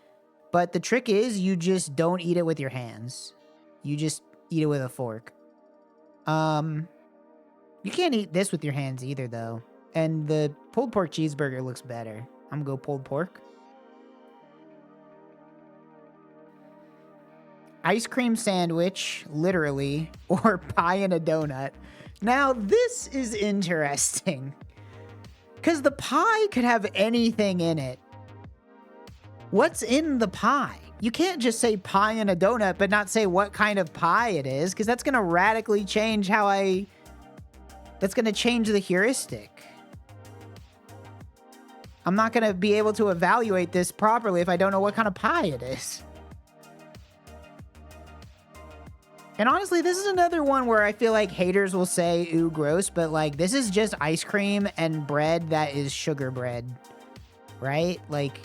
But the trick is you just don't eat it with your hands. You just eat it with a fork. You can't eat this with your hands either, though. And the pulled pork cheeseburger looks better. I'm gonna go pulled pork. Ice cream sandwich, literally, or pie and a donut. Now, this is interesting. Because the pie could have anything in it. What's in the pie? You can't just say pie and a donut, but not say what kind of pie it is, because that's going to radically change that's going to change the heuristic. I'm not going to be able to evaluate this properly if I don't know what kind of pie it is. And honestly, this is another one where I feel like haters will say, ooh, gross, but like, this is just ice cream and bread that is sugar bread, right? Like,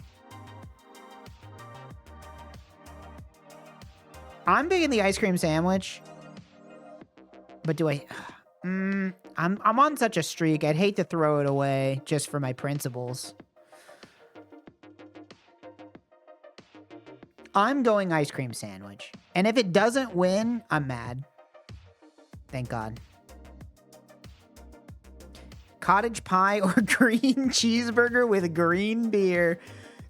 I'm big in the ice cream sandwich, but I'm on such a streak. I'd hate to throw it away just for my principles. I'm going ice cream sandwich. And if it doesn't win, I'm mad. Thank God. Cottage pie or green cheeseburger with green beer.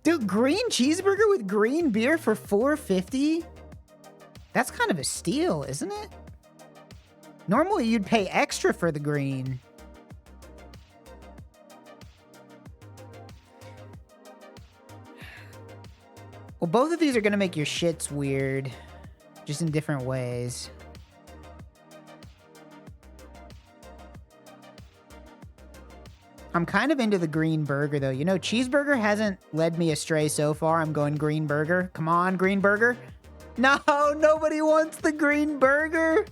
Dude, green cheeseburger with green beer for $4.50? That's kind of a steal, isn't it? Normally, you'd pay extra for the green. Well, both of these are going to make your shits weird. Just in different ways. I'm kind of into the green burger, though. You know, cheeseburger hasn't led me astray so far. I'm going green burger. Come on, green burger. No, nobody wants the green burger.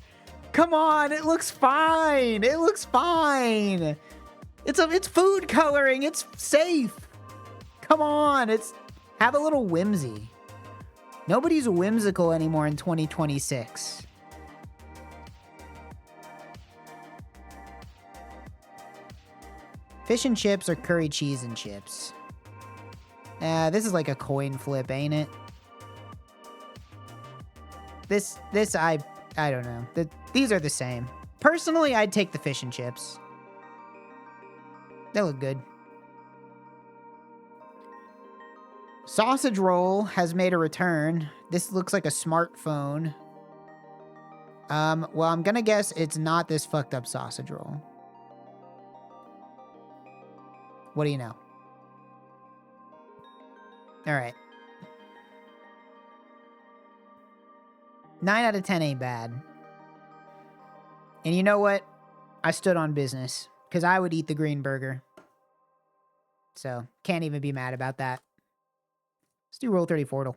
Come on, it looks fine. It looks fine. It's food coloring. It's safe. Come on, have a little whimsy. Nobody's whimsical anymore in 2026. Fish and chips or curry cheese and chips? This is like a coin flip, ain't it? This I don't know. These are the same. Personally, I'd take the fish and chips. They look good. Sausage roll has made a return. This looks like a smartphone. Well, I'm gonna guess it's not this fucked up sausage roll. What do you know? All right. 9 out of 10 ain't bad. And you know what? I stood on business because I would eat the green burger. So, can't even be mad about that. Let's do Roll 30 Fortal.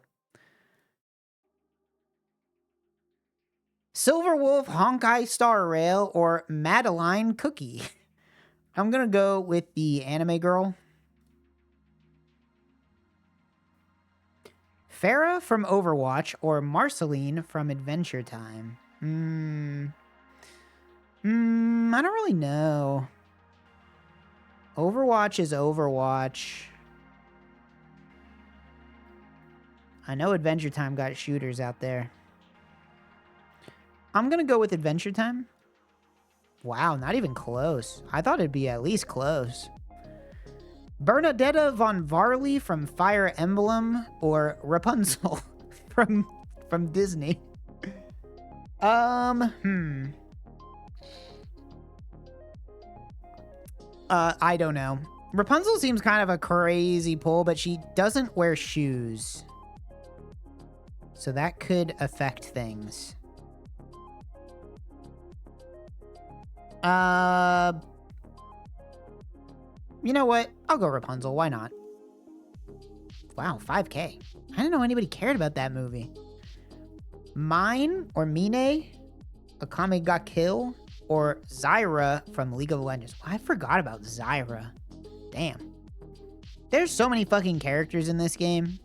Silver Wolf Honkai Star Rail or Madeline Cookie. I'm going to go with the anime girl. Farah from Overwatch or Marceline from Adventure Time. I don't really know. Overwatch is Overwatch. I know Adventure Time got shooters out there. I'm going to go with Adventure Time. Wow, not even close. I thought it'd be at least close. Bernadetta von Varley from Fire Emblem or Rapunzel from Disney. I don't know. Rapunzel seems kind of a crazy pull, but she doesn't wear shoes. So that could affect things. You know what? I'll go Rapunzel. Why not? Wow, 5K. I didn't know anybody cared about that movie. Mine or Mine, Akame ga Kill, or Zyra from League of Legends. I forgot about Zyra. Damn. There's so many fucking characters in this game.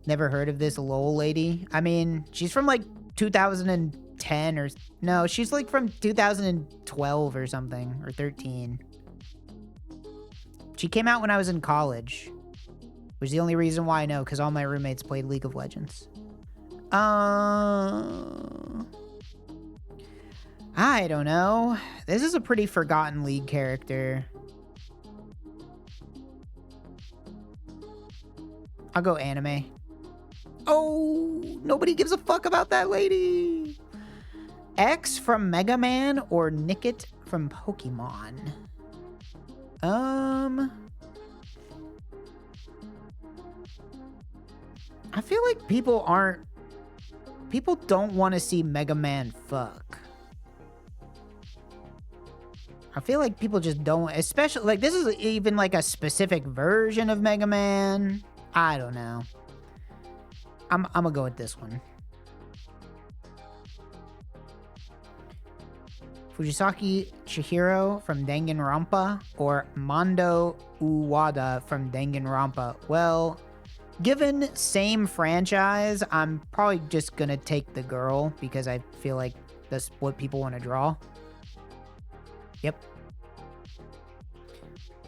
Never heard of this LOL lady. I mean, she's from like 2010 or... No, she's like from 2012 or something, or 13. She came out when I was in college. Which is the only reason why I know, because all my roommates played League of Legends. I don't know. This is a pretty forgotten League character. I'll go anime. Oh, nobody gives a fuck about that lady. X from Mega Man or Nickit from Pokemon? I feel like people don't want to see Mega Man fuck. I feel like people just don't, especially, like, this is even like a specific version of Mega Man. I don't know. I'm gonna go with this one. Fujisaki Chihiro from Danganronpa or Mondo Uwada from Danganronpa? Well, given same franchise, I'm probably just gonna take the girl because I feel like that's what people want to draw. Yep.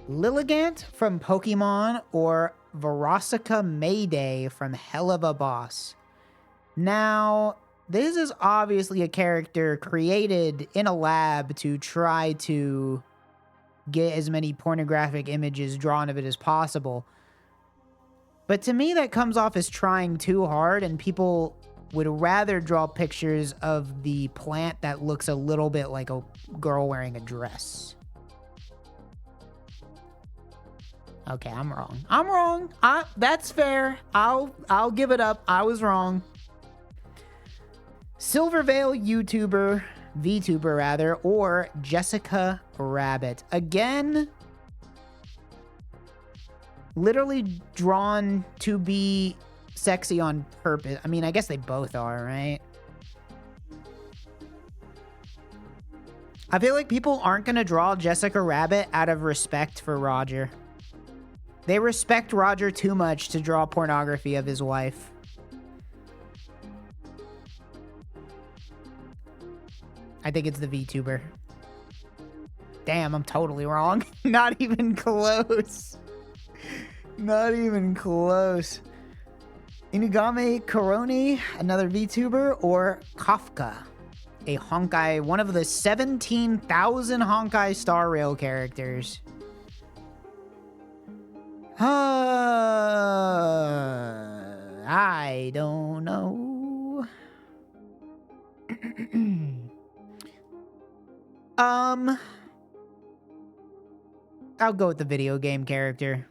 Lilligant from Pokemon or Verosica Mayday from Hell of a Boss? Now, this is obviously a character created in a lab to try to get as many pornographic images drawn of it as possible. But to me, that comes off as trying too hard, and people would rather draw pictures of the plant that looks a little bit like a girl wearing a dress. Okay, I'm wrong. I'm wrong. That's fair. I'll give it up. I was wrong. Silvervale YouTuber VTuber rather, or Jessica Rabbit. Again, literally drawn to be sexy on purpose. I mean, I guess they both are, right? I feel like people aren't going to draw Jessica Rabbit out of respect for Roger. They respect Roger too much to draw pornography of his wife. I think it's the VTuber. Damn, I'm totally wrong. Not even close. Not even close. Inugame Koroni, another VTuber, or Kafka, a Honkai, one of the 17,000 Honkai Star Rail characters. I don't know. I'll go with the video game character.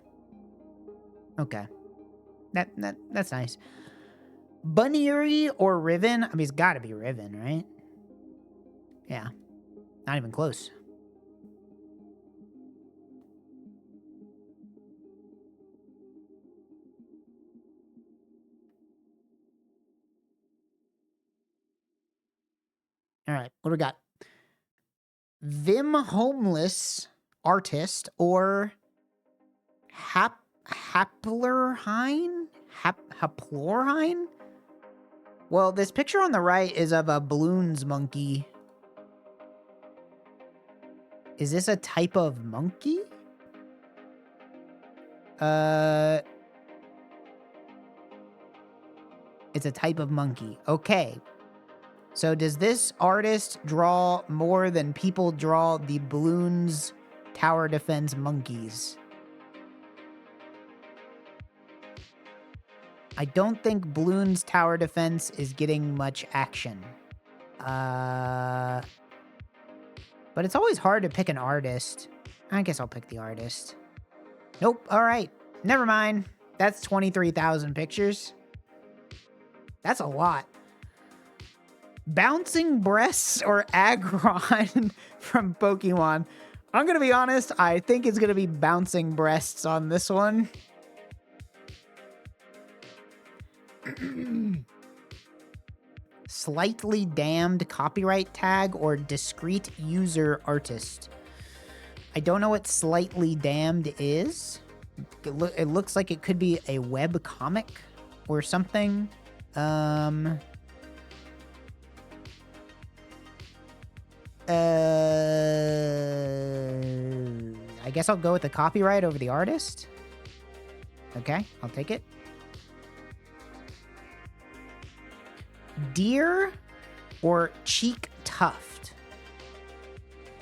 Okay. That's nice. Bunnyuri or Riven? I mean, it's gotta be Riven, right? Yeah. Not even close. All right, what do we got? Vim Homeless Artist or Haplorhine? Haplorhine? Well, this picture on the right is of a balloons monkey. Is this a type of monkey? It's a type of monkey. Okay. So does this artist draw more than people draw the balloons tower defense monkeys? I don't think Bloons tower defense is getting much action. But it's always hard to pick an artist. I guess I'll pick the artist. Nope. All right. Never mind. That's 23,000 pictures. That's a lot. Bouncing Breasts or Aggron from Pokemon. I'm going to be honest. I think it's going to be Bouncing Breasts on this one. Slightly damned copyright tag or discrete user artist. I don't know what slightly damned is. It looks like it could be a web comic or something. I guess I'll go with the copyright over the artist. Okay, I'll take it. Deer or Cheek Tuft?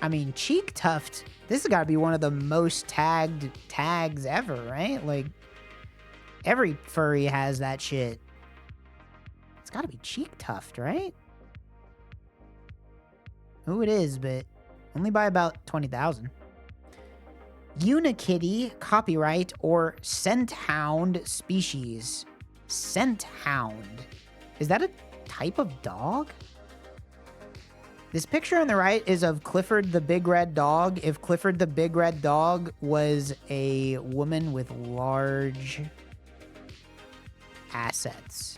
I mean, Cheek Tuft, this has got to be one of the most tagged tags ever, right? Like, every furry has that shit. It's got to be Cheek Tuft, right? Oh, it is, but only by about 20,000. Unikitty, copyright, or Scent Hound species? Scent Hound. Is that a type of dog? This picture on the right is of Clifford the Big Red Dog. If Clifford the Big Red Dog was a woman with large assets.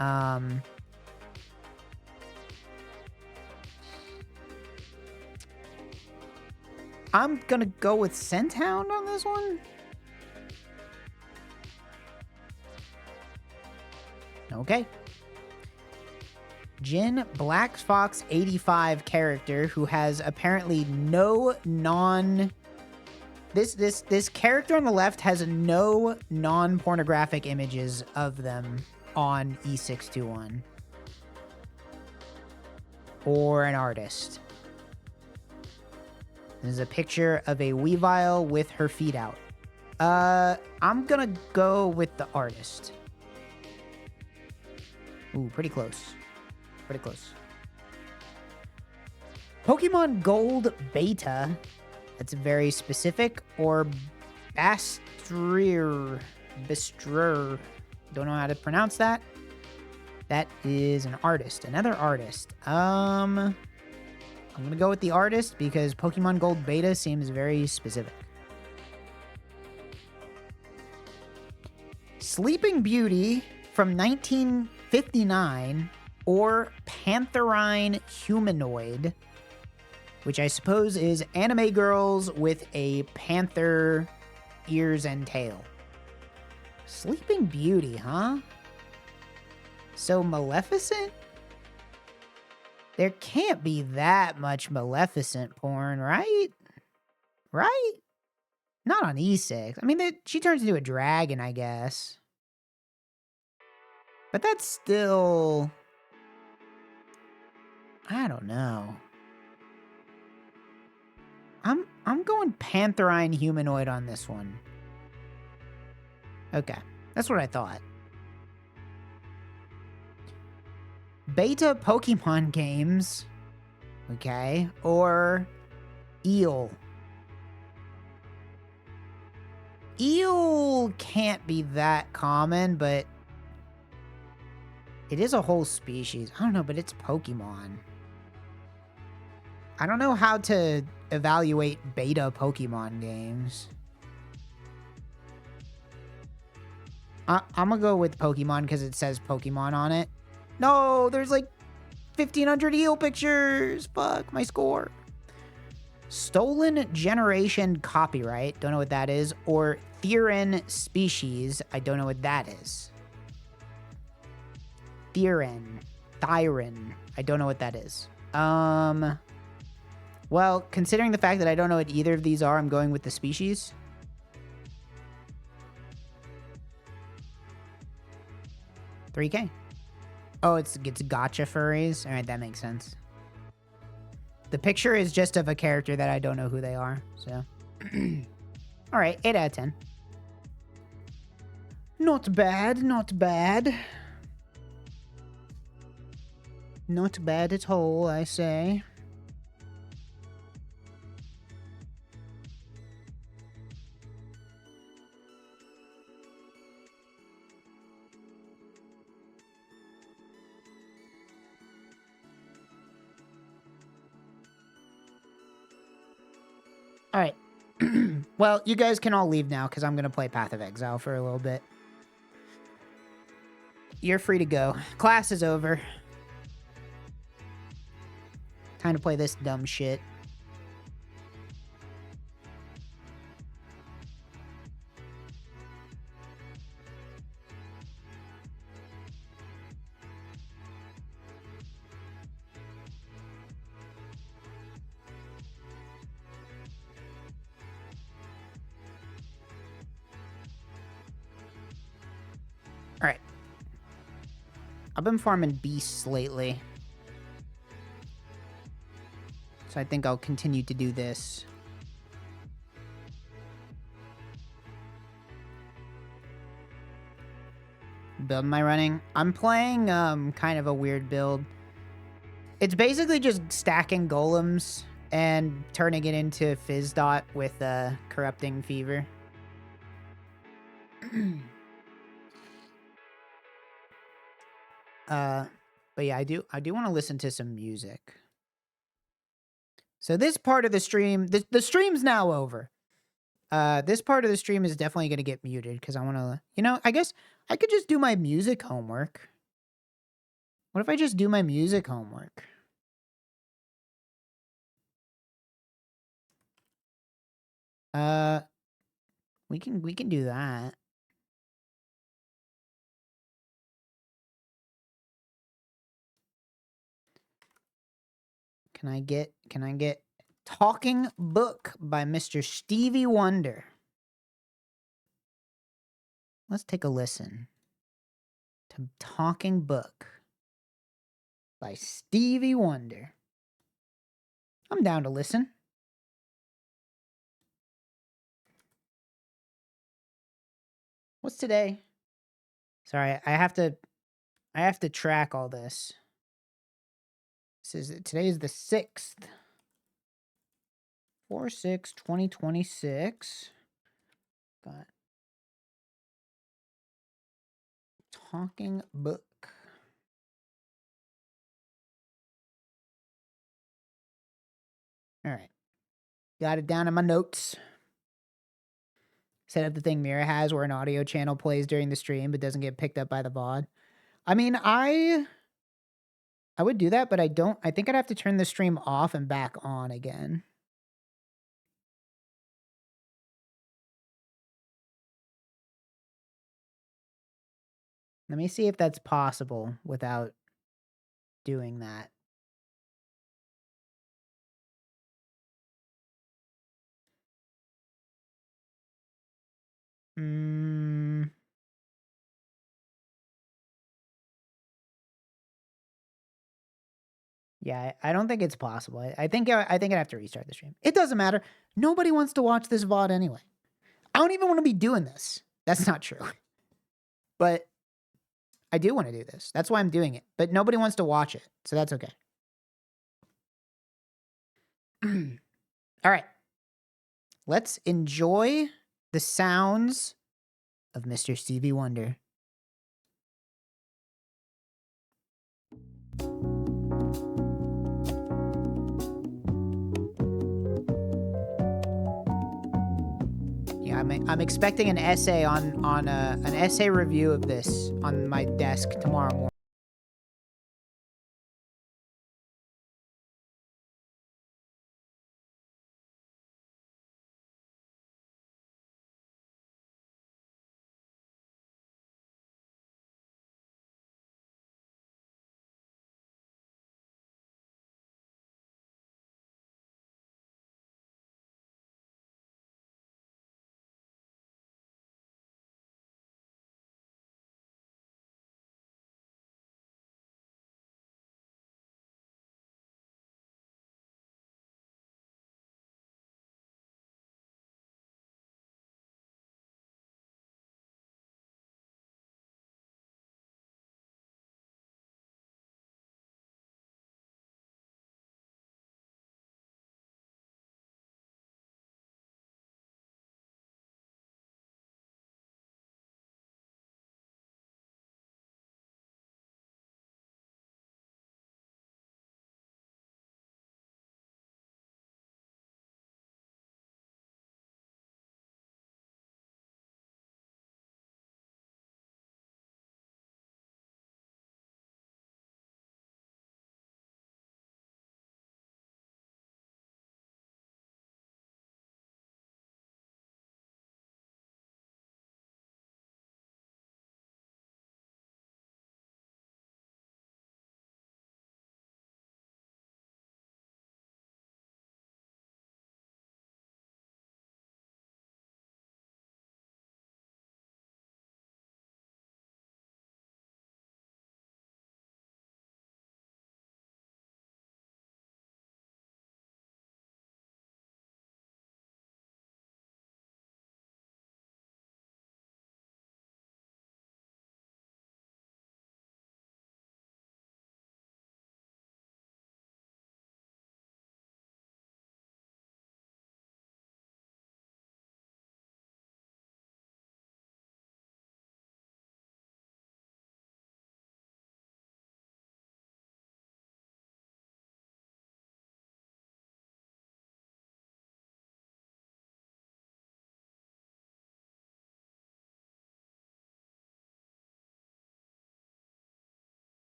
I'm gonna go with Scent Hound on this one. Okay. Jin Black Fox 85 character who has apparently no this character on the left has no non-pornographic images of them on E621 or an artist. This is a picture of a Weavile with her feet out. I'm gonna go with the artist. Ooh, pretty close. Pretty close. Pokemon Gold Beta. That's very specific. Or Bastrir. Don't know how to pronounce that. That is an artist. Another artist. I'm going to go with the artist because Pokemon Gold Beta seems very specific. Sleeping Beauty from 1959 or Pantherine Humanoid, which I suppose is anime girls with a panther ears and tail. Sleeping Beauty, huh? So Maleficent? There can't be that much Maleficent porn, right? Right? Not on E6. I mean, she turns into a dragon, I guess. But that's still... I don't know. I'm going Pantherine Humanoid on this one. Okay, that's what I thought. Beta Pokemon games. Okay, or Eel. Eel can't be that common, but it is a whole species. I don't know, but it's Pokemon. I don't know how to evaluate beta Pokemon games. I'm gonna go with Pokemon because it says Pokemon on it. No, there's like 1,500 eel pictures. Fuck, my score. Stolen Generation Copyright. Don't know what that is. Or Theron Species. I don't know what that is. Theron. I don't know what that is. Well, considering the fact that I don't know what either of these are, I'm going with the species. $3K. Oh, it's gotcha furries. All right, that makes sense. The picture is just of a character that I don't know who they are, so. All right, 8 out of 10. Not bad, not bad. Not bad at all, I say. All right. Well, you guys can all leave now because I'm going to play Path of Exile for a little bit. You're free to go. Class is over. Time to play this dumb shit. All right. I've been farming beasts lately. So I think I'll continue to do this. Build am I running? I'm playing kind of a weird build. It's basically just stacking golems and turning it into Fizz Dot with Corrupting Fever. But yeah, I do want to listen to some music. So this part of the stream, the stream's now over. This part of the stream is definitely going to get muted because I want to, you know, I guess I could just do my music homework. What if I just do my music homework? We can do that. Can I get Talking Book by Mr. Stevie Wonder? Let's take a listen to Talking Book by Stevie Wonder. I'm down to listen. What's today? Sorry, I have to track all this. Today is the 6th. 4/6/2026. Got Talking Book. All right. Got it down in my notes. Set up the thing Mira has where an audio channel plays during the stream but doesn't get picked up by the VOD. I mean, I would do that, but I think I'd have to turn the stream off and back on again. Let me see if that's possible without doing that. Yeah, I don't think it's possible. I think I'd have to restart the stream. It doesn't matter. Nobody wants to watch this VOD anyway. I don't even want to be doing this. That's not true. But I do want to do this. That's why I'm doing it. But nobody wants to watch it, so that's okay. All right. Let's enjoy the sounds of Mr. Stevie Wonder. Yeah, I'm expecting an essay on an essay review of this on my desk tomorrow morning.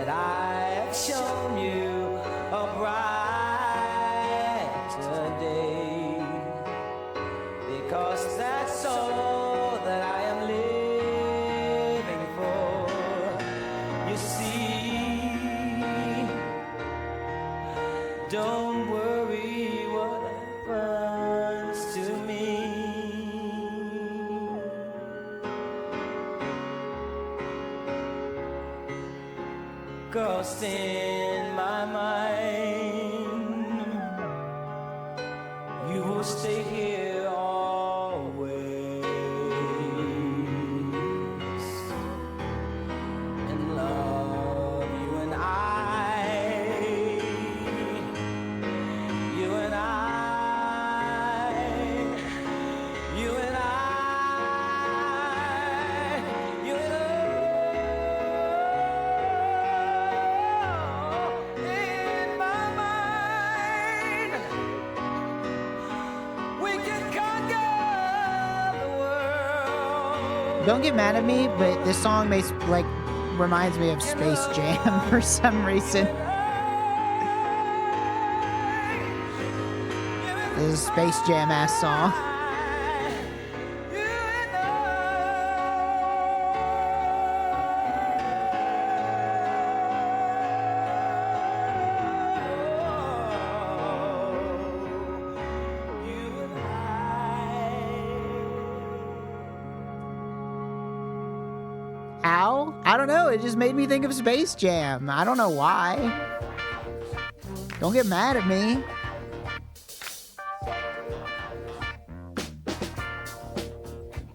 that I have shown you a brighter day, because that's all that I am living for. You see, don't worry what happens to me, 'cause in my mind you will stay here always, and love you and I, you and I, you and I, you and I. In my mind, we can conquer the world. Don't get mad at me, but this song makes like reminds me of Space Jam for some reason. This is a Space Jam ass song. How? I don't know. It just made me think of Space Jam. I don't know why. Don't get mad at me.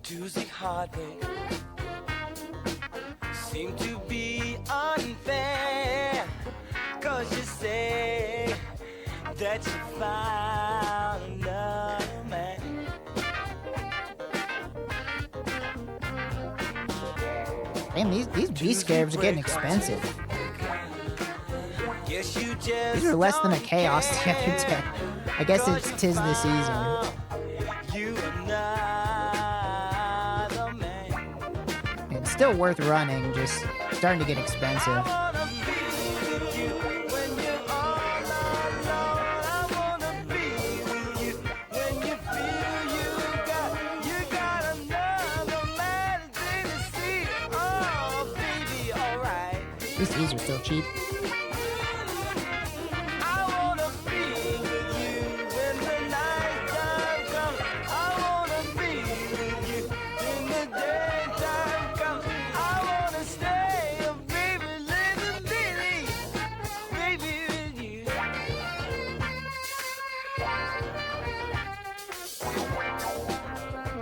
Tuesday heartbreak seem to be unfair, 'cause you say that you found another man. Damn, these beat scarabs are getting expensive. Guess you just These are less than a chaos the other day. I guess it's tis the season. you another man. It's still worth running, just starting to get expensive. I wanna be with you when you're all alone. I wanna be with you when you feel you got another man to see. Oh, baby, alright. These are still cheap. I wanna be with you when the night time comes. I wanna be with you when the daytime comes. I wanna stay, oh baby, living baby with you.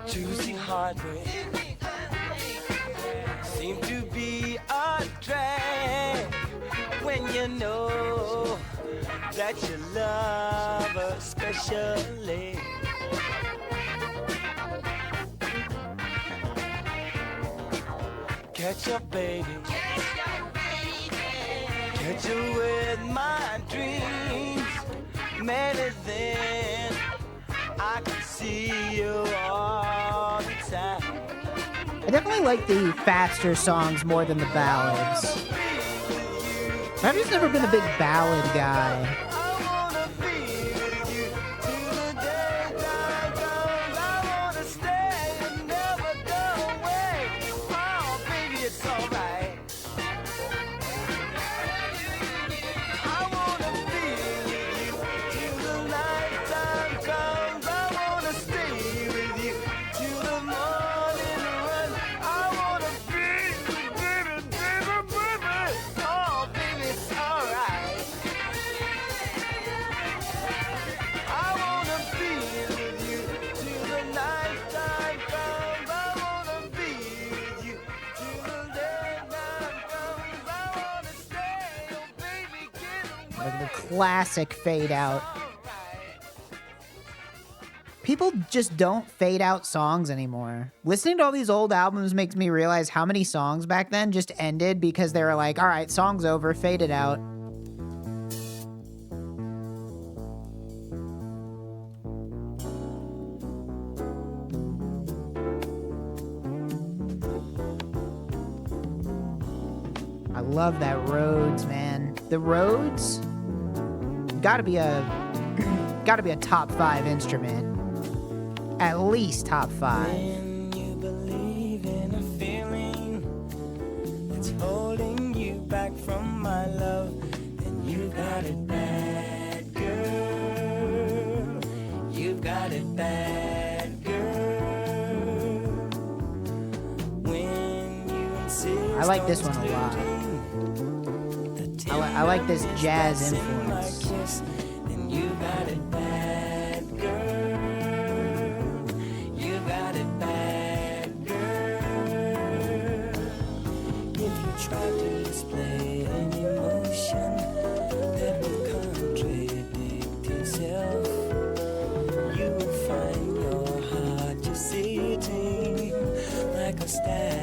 Tuesday heartbreak seem to be a drag when you know that you love her especially. Catch up, baby. Catch you with my dreams. Maybe then I can see you all the time. I definitely like the faster songs more than the ballads. I've just never been a big ballad guy. Like the classic fade out. People just don't fade out songs anymore. Listening to all these old albums makes me realize how many songs back then just ended because they were like, all right, song's over, fade it out. love that Rhodes, man. The Rhodes gotta be a top 5 instrument. At least top 5. When you believe in a feeling that's holding you back from my love, then you got it bad, girl. You've got it bad, girl. When you insist I like this one a lot. I like this jazz influence. Then you got it bad, girl. You got it bad, girl. If you try to display an emotion that will contradict itself, you will find your heart just sitting like a stag.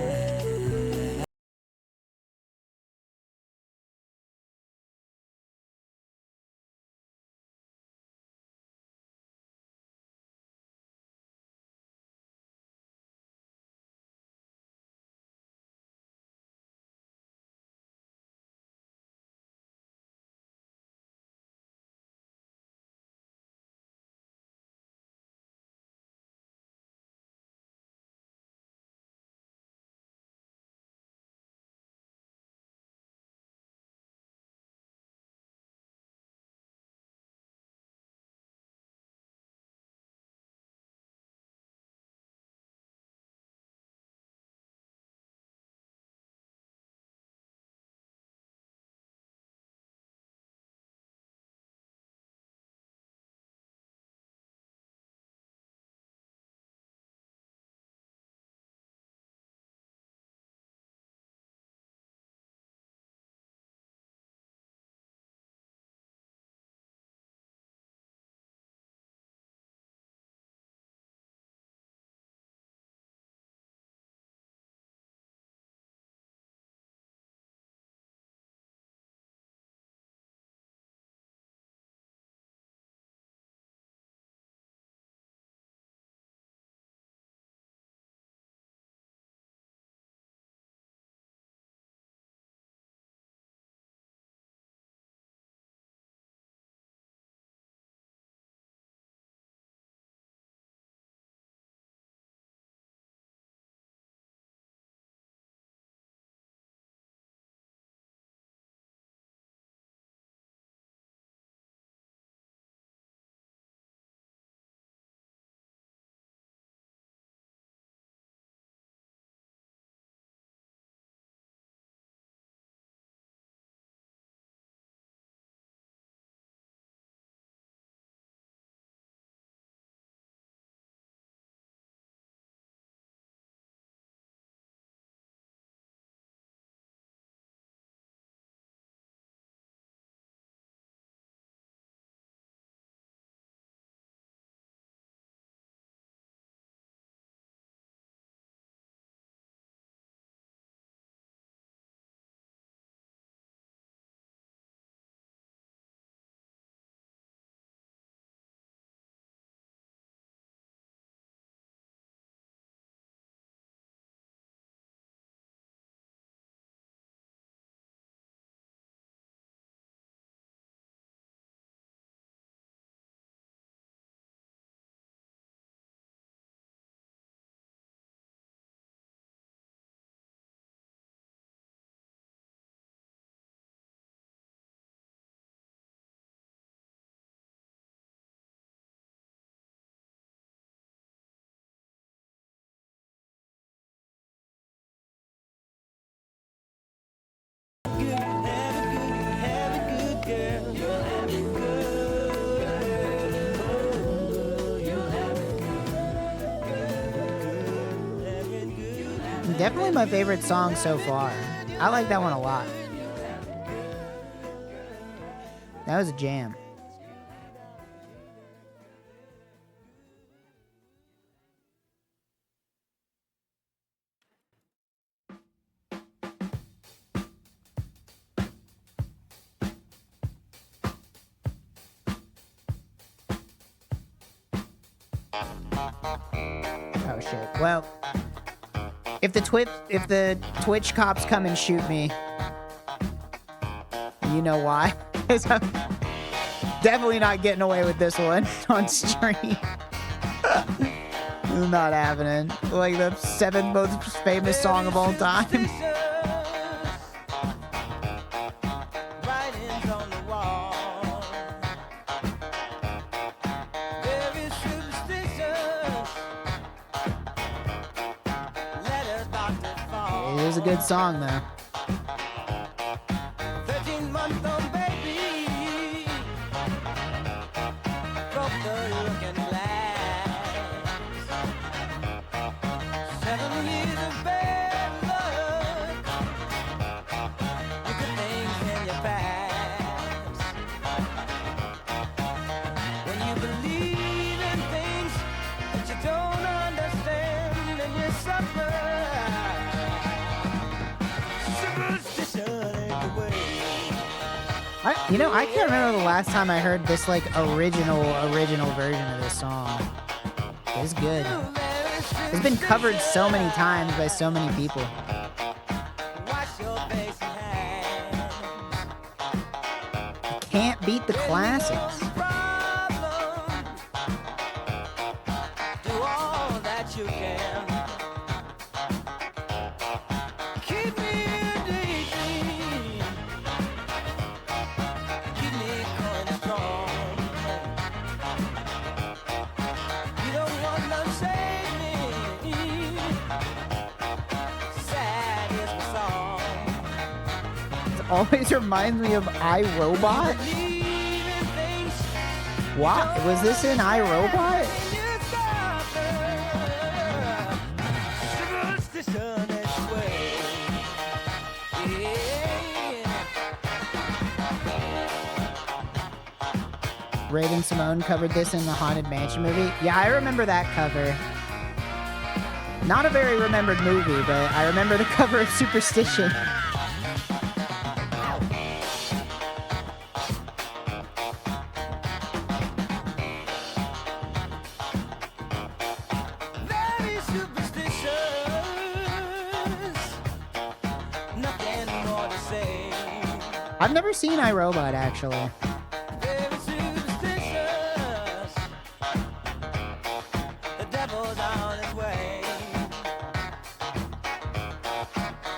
Definitely my favorite song so far. I like that one a lot. That was a jam. Oh shit. Well, if the Twitch cops come and shoot me, You know why? 'Cause I'm definitely not getting away with this one on stream. Not happening. Like the 7th most famous song of all time. Writings on the wall. Very superstitious. Letters about to fall. It is a good song though. 13-month-old baby broke the looking glass. 7 years of bad luck. You could things in your past. When you believe in things that you don't understand, and you suffer. Superstition ain't the way. I can't remember the last time I heard this like original version of this song. It's good. It's been covered so many times by so many people. Wash your face and hands. Can't beat the classics. Problem. Do all that you can. Keep me daydream. Keep me going strong. You don't want no saving. Sad is the song. It always reminds me of iRobot. Believe in things. What? Was this in iRobot? Raven Simone covered this in the Haunted Mansion movie. Yeah, I remember that cover. Not a very remembered movie, but I remember the cover of Superstition. Very superstitious. Nothing more to say. I've never seen iRobot, actually. Very superstitious. The devil's on his way.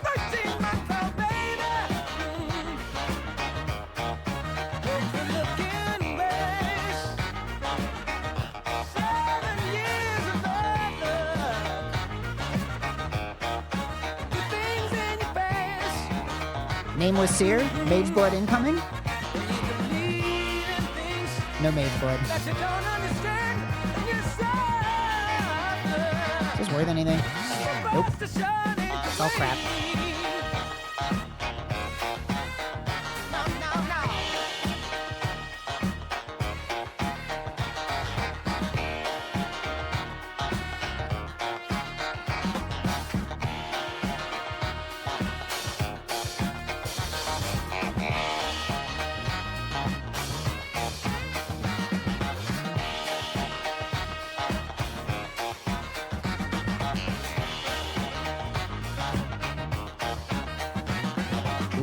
13-month-old baby. Broke the looking glass. 7 years of bad luck. Good things in your past. Nameless Seer, Mage Blood incoming? When you believe in things No Mage Blood. that you don't understand, and you suffer. Is this worth anything? Nope. Superstition ain't the Oh, crap. way. No, no, no.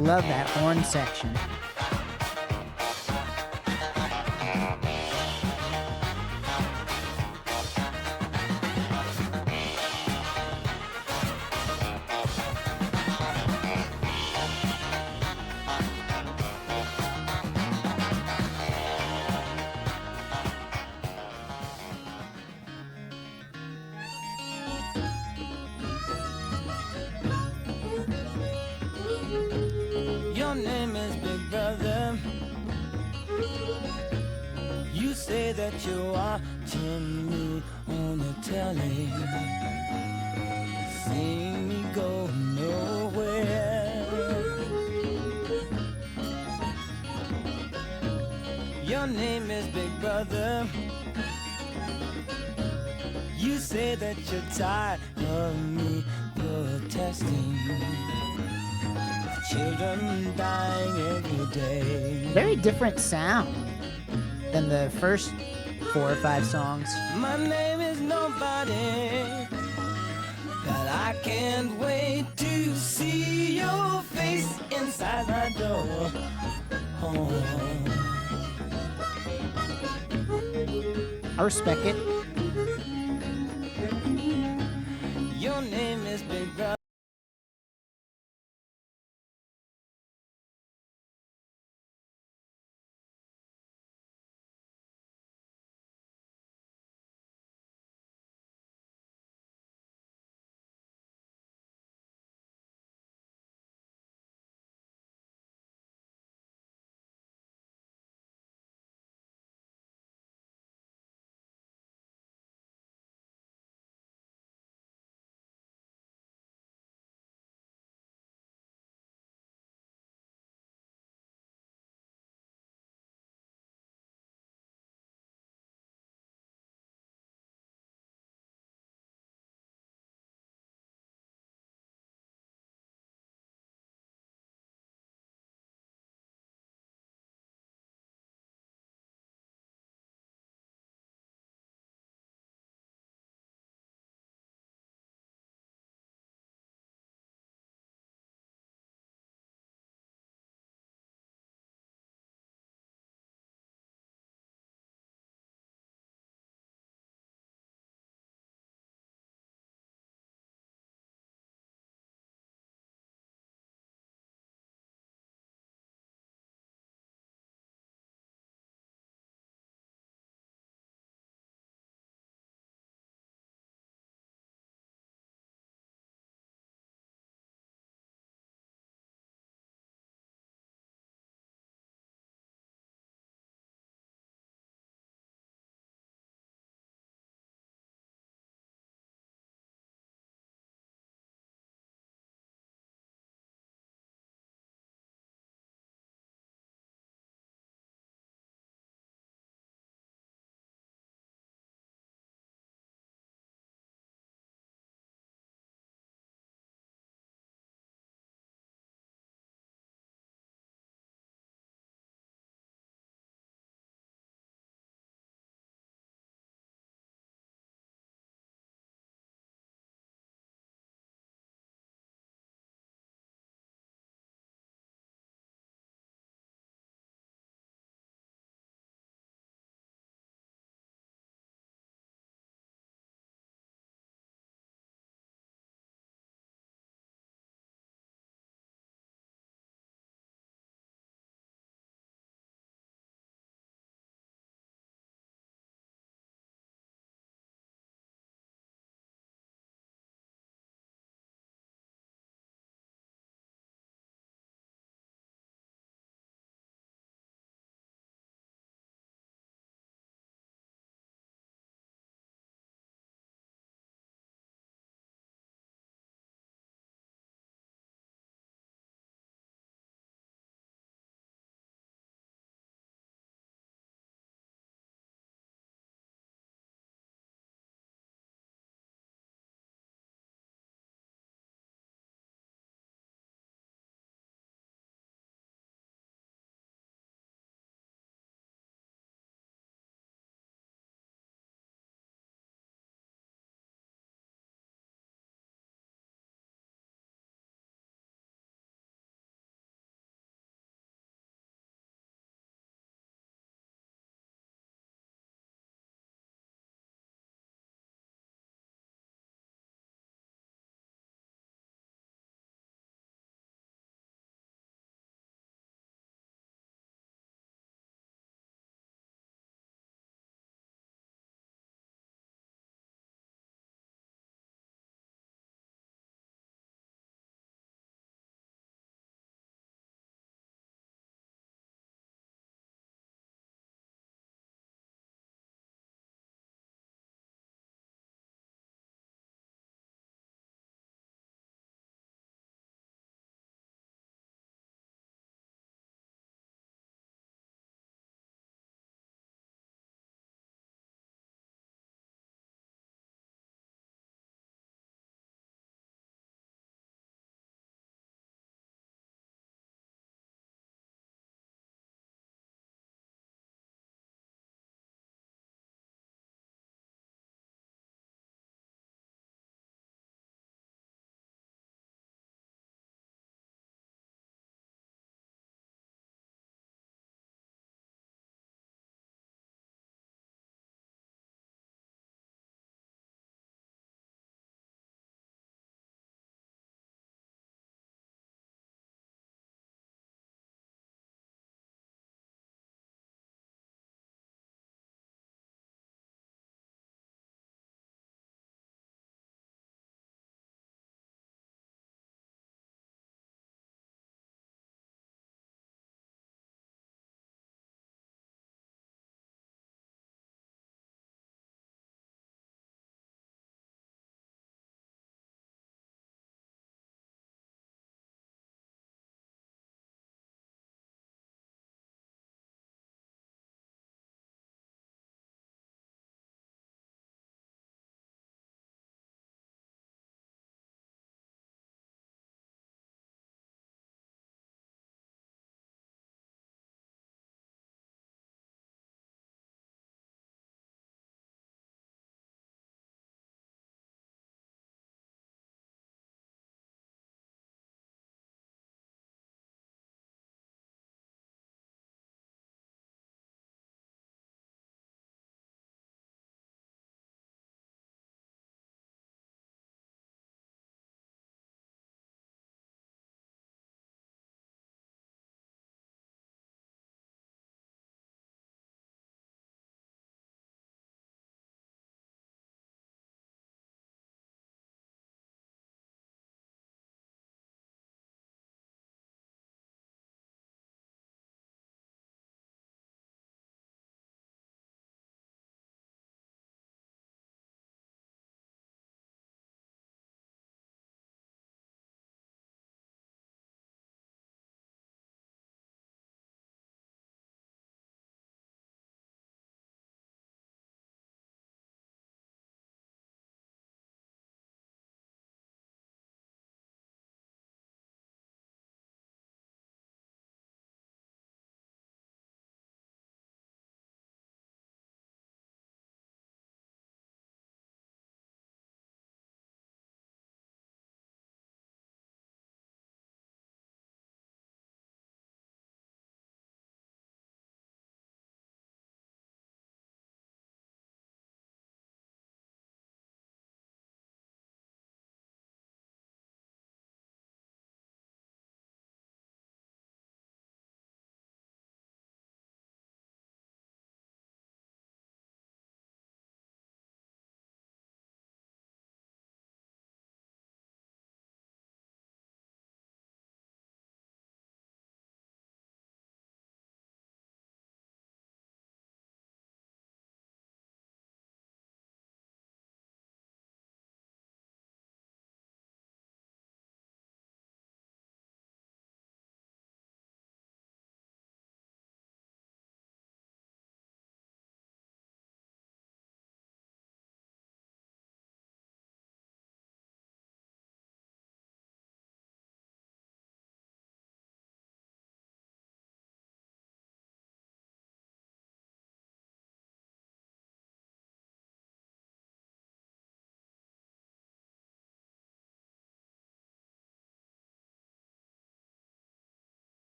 Love that horn section. Your name is Big Brother. You say that you're watching me on the telly. Seeing me go nowhere. Your name is Big Brother. You say that you're tired of me protesting. Children dying every day. Very different sound than the first 4 or 5 songs. My name is nobody, but I I can't wait to see your face inside my door. Oh. I respect it. Your name is Big Brother.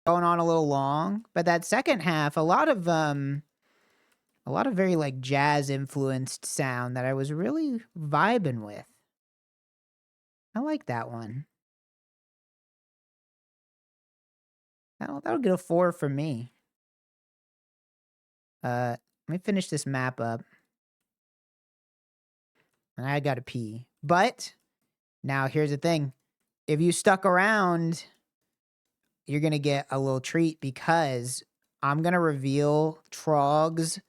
going on a little long, but that second half, a lot of very like jazz influenced sound that I was really vibing with. I like that one. That'll get a 4 from me. Let me finish this map up. And I gotta pee. But now here's the thing. If you stuck around, you're gonna get a little treat because I'm gonna reveal Trog's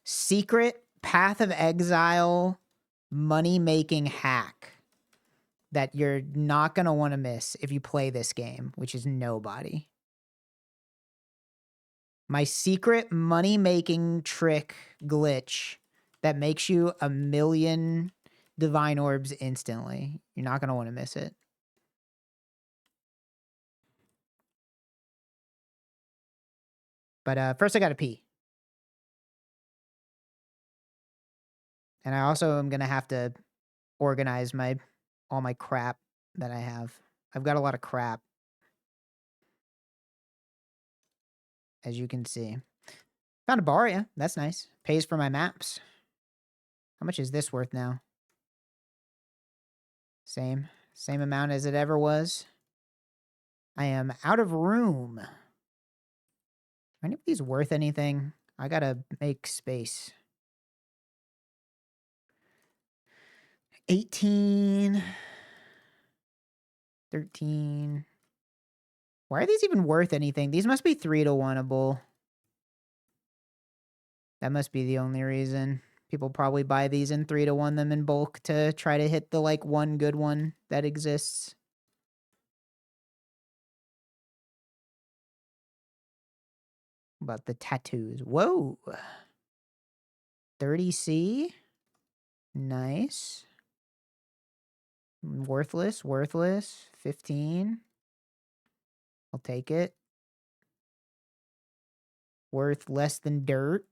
secret Path of Exile money-making hack that you're not gonna want to miss if you play this game, which is nobody. My secret money-making trick glitch that makes you 1,000,000 divine orbs instantly. You're not gonna want to miss it. But first I gotta pee. And I also am gonna have to organize all my crap that I have. I've got a lot of crap, as you can see. Found a Baria. That's nice. Pays for my maps. How much is this worth now? Same amount as it ever was. I am out of room. Are any of these worth anything? I gotta make space. 18. 13. Why are these even worth anything? These must be 3-to-1-able. That must be the only reason. People probably buy these and 3-to-1 them in bulk to try to hit the like one good one that exists. About the tattoos. Whoa. 30C. Nice. Worthless. 15. I'll take it. Worth less than dirt.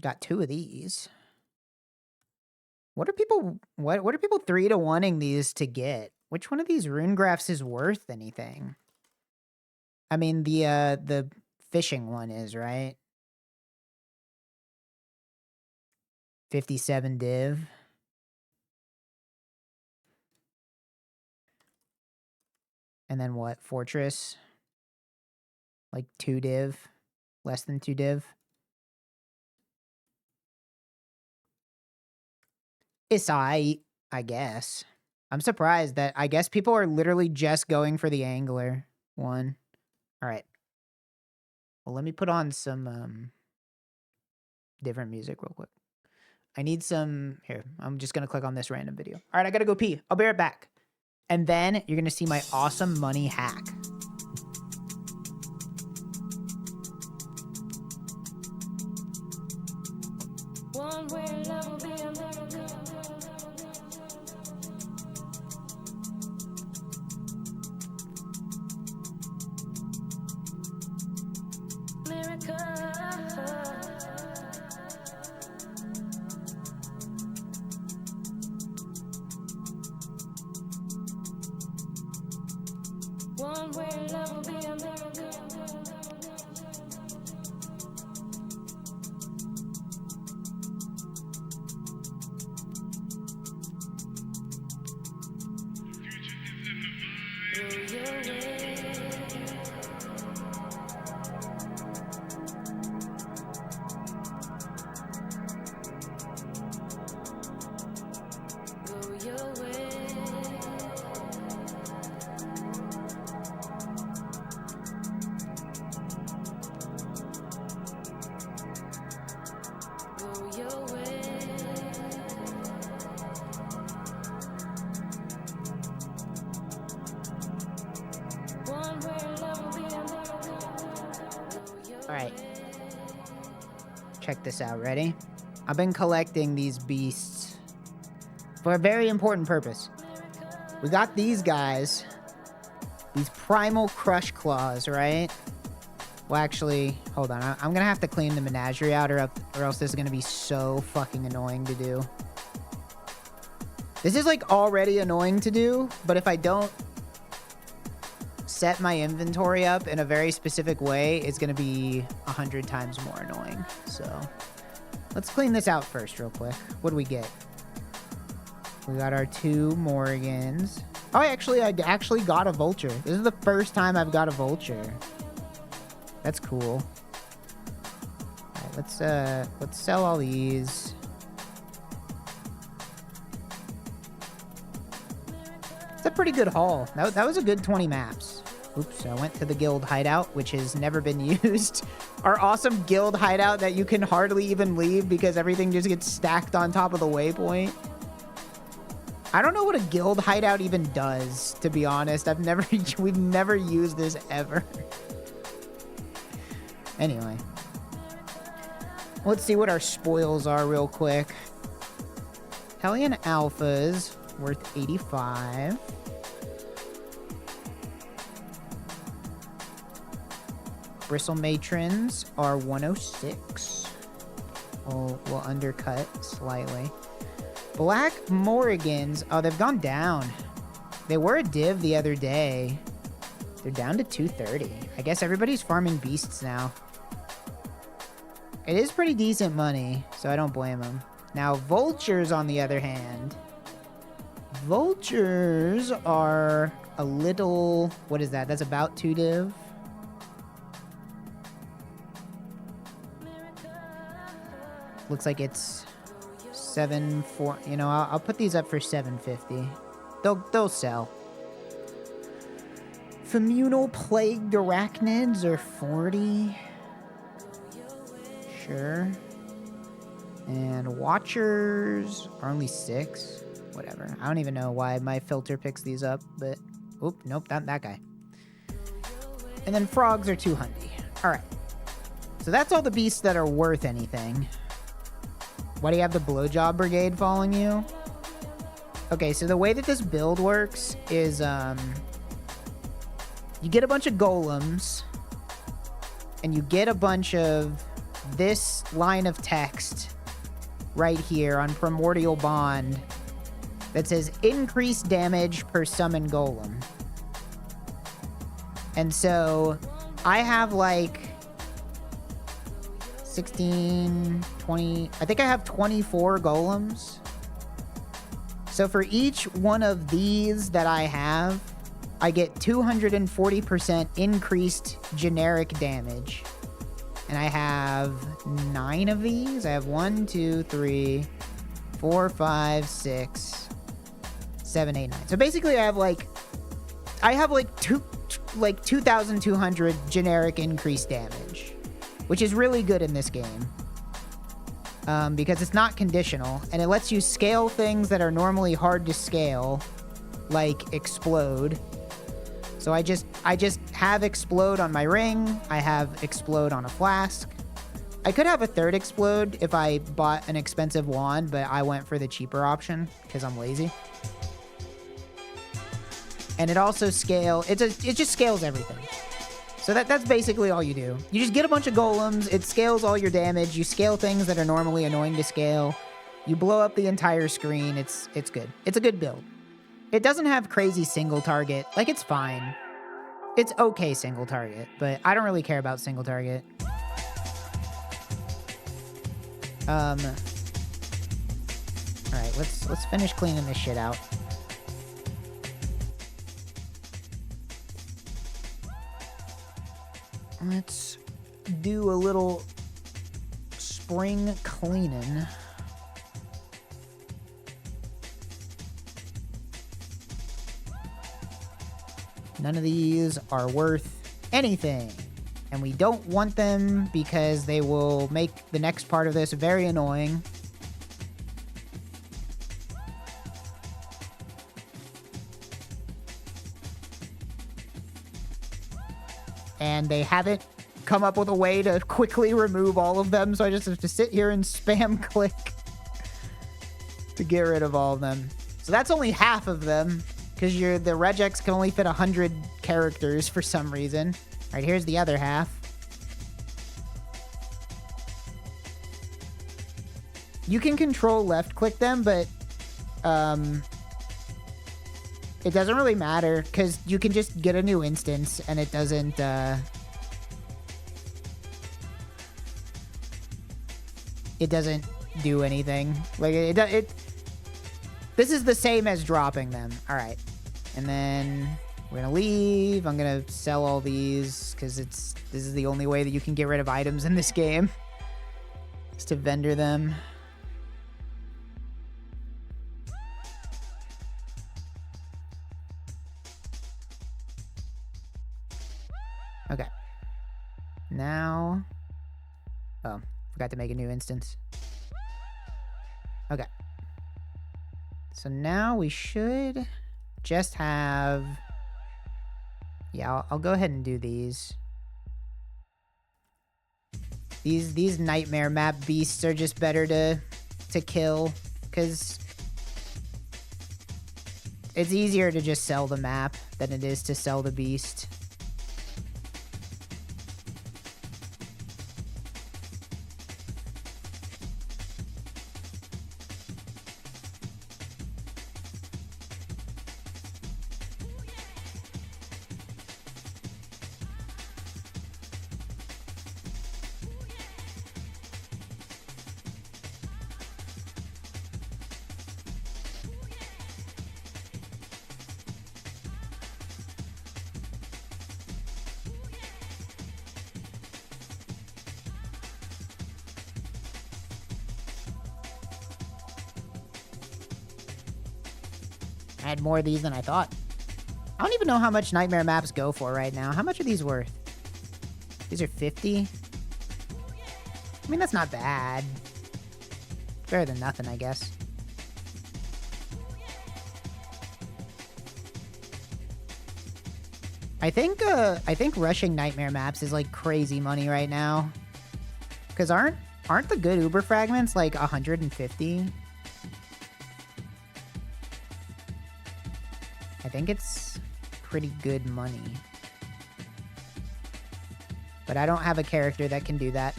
Got 2 of these. What are people 3-to-1ing these to get? Which one of these rune graphs is worth anything? I mean the fishing one is, right? 57 div. And then what? Fortress? Like 2 div? Less than 2 div? It's I guess. I'm surprised that I guess people are literally just going for the angler one. All right. Well, let me put on some different music real quick. I need some here. I'm just going to click on this random video. All right, I got to go pee. I'll be right back. And then you're going to see my awesome money hack. One way love will be America. One way love will be America. Check this out, ready? I've been collecting these beasts for a very important purpose. We got these guys, these primal crush claws, right? Well, actually, hold on. I'm gonna have to clean the menagerie out or else this is gonna be so fucking annoying to do. This is like already annoying to do, but if I don't set my inventory up in a very specific way, it's going to be 100 times more annoying. So let's clean this out first real quick. What do we get? We got our 2 Morgans. Oh, I actually got a vulture. This is the first time I've got a vulture. That's cool. All right, let's sell all these. It's a pretty good haul. That was a good 20 maps. Oops, I went to the guild hideout, which has never been used. Our awesome guild hideout that you can hardly even leave because everything just gets stacked on top of the waypoint. I don't know what a guild hideout even does, to be honest. We've never used this ever. Anyway. Let's see what our spoils are real quick. Hellion Alphas, worth 85. Bristle Matrons are 106. We'll undercut slightly. Black Morgans, oh, they've gone down. They were a div the other day. They're down to 230. I guess everybody's farming beasts now. It is pretty decent money, so I don't blame them. Now, vultures, on the other hand. Vultures are a little... What is that? That's about 2 div. Looks like it's 740. You know, I'll put these up for 750. They'll sell. Communal plagued arachnids are 40. Sure. And watchers are only 6. Whatever. I don't even know why my filter picks these up, but oop, nope, not that guy. And then frogs are 200. All right. So that's all the beasts that are worth anything. Why do you have the blowjob brigade following you? Okay, so the way that this build works is you get a bunch of golems and you get a bunch of this line of text right here on Primordial Bond that says increased damage per summon golem. And so I have like 16, 20, I think I have 24 golems. So for each one of these that I have, I get 240% increased generic damage. And I have 9 of these. I have 1, 2, 3, 4, 5, 6, 7, 8, 9. So basically I have like 2,200 generic increased damage, which is really good in this game. Because it's not conditional, and it lets you scale things that are normally hard to scale, like explode. So I just have explode on my ring. I have explode on a flask. I could have a third explode if I bought an expensive wand, but I went for the cheaper option because I'm lazy. And it also it just scales everything. So that's basically all you do. You just get a bunch of golems, it scales all your damage, you scale things that are normally annoying to scale, you blow up the entire screen, it's good. It's a good build. It doesn't have crazy single target, like it's fine. It's okay single target, but I don't really care about single target. Alright, let's finish cleaning this shit out. Let's do a little spring cleaning. None of these are worth anything. And we don't want them because they will make the next part of this very annoying. And they haven't come up with a way to quickly remove all of them, so I just have to sit here and spam click to get rid of all of them. So that's only half of them, because the regex can only fit 100 characters for some reason. All right, here's the other half. You can control left click them, but It doesn't really matter because you can just get a new instance and it doesn't do anything. Like this is the same as dropping them. All right. And then we're going to leave. I'm going to sell all these because this is the only way that you can get rid of items in this game. Is to vendor them. Okay. Now, oh, forgot to make a new instance. Okay. So now we should just have, yeah, I'll go ahead and do these. These nightmare map beasts are just better to kill because it's easier to just sell the map than it is to sell the beast. I had more of these than I thought. I don't even know how much nightmare maps go for right now. How much are these worth? These are 50. I mean, that's not bad. Better than nothing, I guess. I think rushing nightmare maps is like crazy money right now. Cause aren't the good Uber fragments like 150? I think it's pretty good money. But I don't have a character that can do that.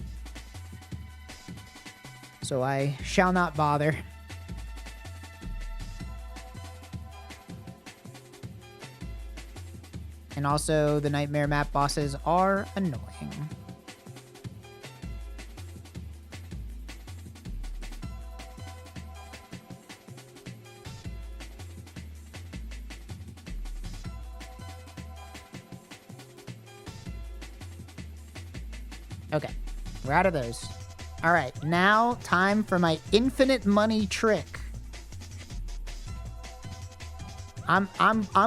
So I shall not bother. And also, the nightmare map bosses are annoying. Okay, we're out of those. All right, now time for my infinite money trick. I'm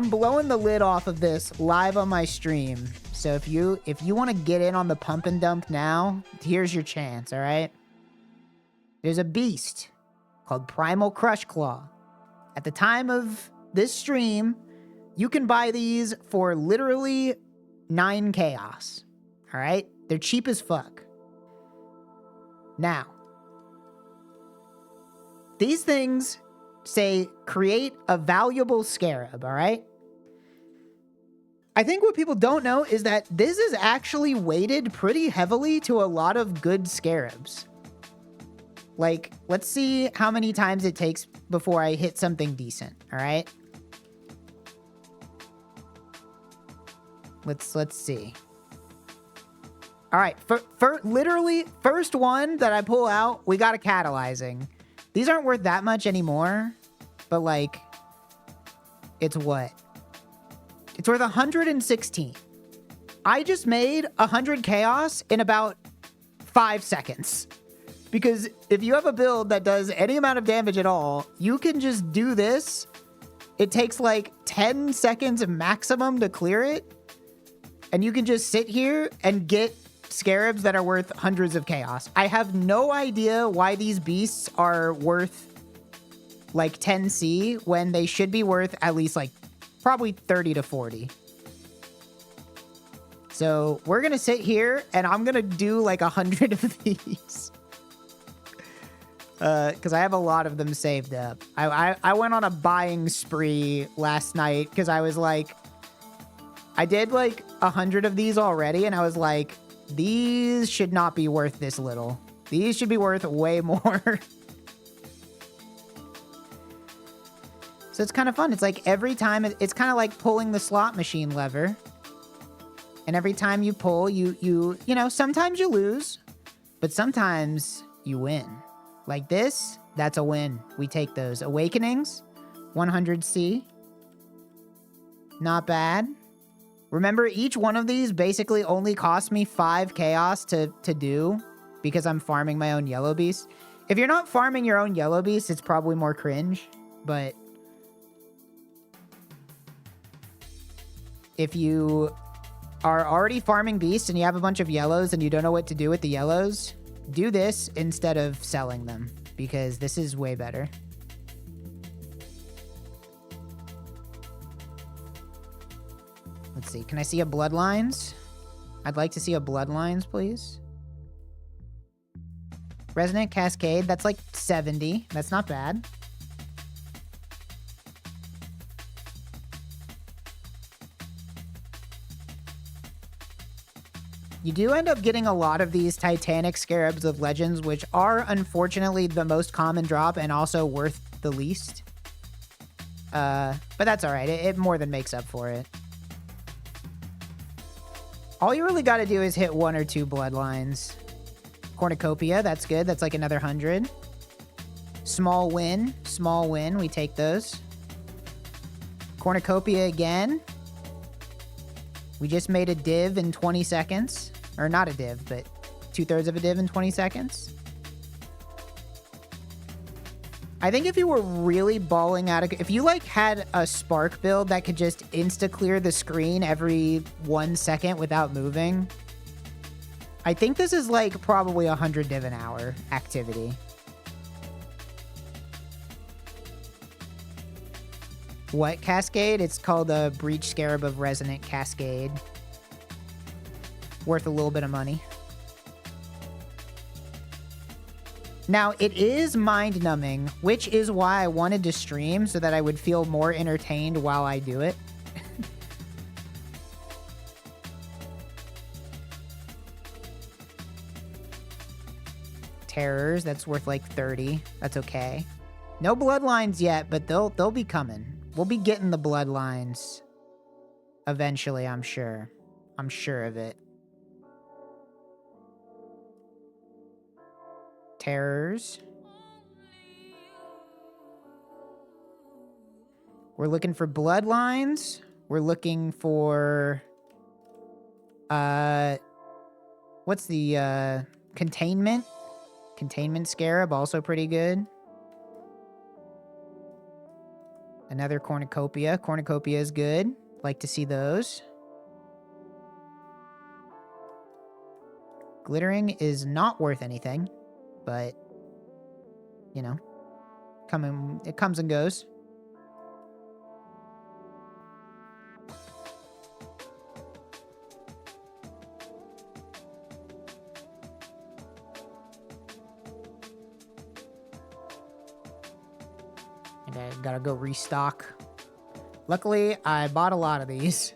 blowing the lid off of this live on my stream. So if you want to get in on the pump and dump now, here's your chance, all right? There's a beast called Primal Crush Claw. At the time of this stream, you can buy these for literally 9 chaos. All right? They're cheap as fuck. Now, these things say create a valuable scarab, all right? I think what people don't know is that this is actually weighted pretty heavily to a lot of good scarabs. Like, let's see how many times it takes before I hit something decent, all right? Let's see. All right, for literally first one that I pull out, we got a catalyzing. These aren't worth that much anymore, but like, it's what? It's worth 116. I just made 100 chaos in about 5 seconds. Because if you have a build that does any amount of damage at all, you can just do this. It takes like 10 seconds maximum to clear it. And you can just sit here and get scarabs that are worth hundreds of chaos. I have no idea why these beasts are worth like 10C when they should be worth at least like probably 30 to 40. So we're going to sit here and I'm going to do like 100 of these. Because I have a lot of them saved up. I went on a buying spree last night because I was like, I did like 100 of these already and I was like, these should not be worth this little. These should be worth way more. So it's kind of fun. It's like every time, it's kind of like pulling the slot machine lever. And every time you pull, you know, sometimes you lose, but sometimes you win. Like this, that's a win. We take those. Awakenings, 100C. Not bad. Remember, each one of these basically only cost me 5 chaos to do because I'm farming my own yellow beast. If you're not farming your own yellow beast, it's probably more cringe, but if you are already farming beasts and you have a bunch of yellows and you don't know what to do with the yellows, do this instead of selling them because this is way better. Let's see. Can I see a Bloodlines? I'd like to see a Bloodlines, please. Resonant Cascade. That's like 70. That's not bad. You do end up getting a lot of these Titanic Scarabs of Legends, which are unfortunately the most common drop and also worth the least. But that's alright. It more than makes up for it. All you really got to do is hit 1 or 2 Bloodlines. Cornucopia, that's good. That's like another 100. Small win. Small win. We take those. Cornucopia again. We just made a div in 20 seconds. Or not a div, but 2/3 of a div in 20 seconds. I think if you were really balling out, if you like had a Spark build that could just insta-clear the screen every 1 second without moving, I think this is like probably 100 div an hour activity. What Cascade? It's called a Breach Scarab of Resonant Cascade. Worth a little bit of money. Now, it is mind-numbing, which is why I wanted to stream so that I would feel more entertained while I do it. Terrors, that's worth like 30. That's okay. No Bloodlines yet, but they'll be coming. We'll be getting the Bloodlines eventually, I'm sure. I'm sure of it. Terrors. We're looking for Bloodlines. We're looking for what's the Containment? Containment Scarab, also pretty good. Another Cornucopia. Cornucopia is good. Like to see those. Glittering is not worth anything. But, you know, it comes and goes. And I gotta go restock. Luckily, I bought a lot of these.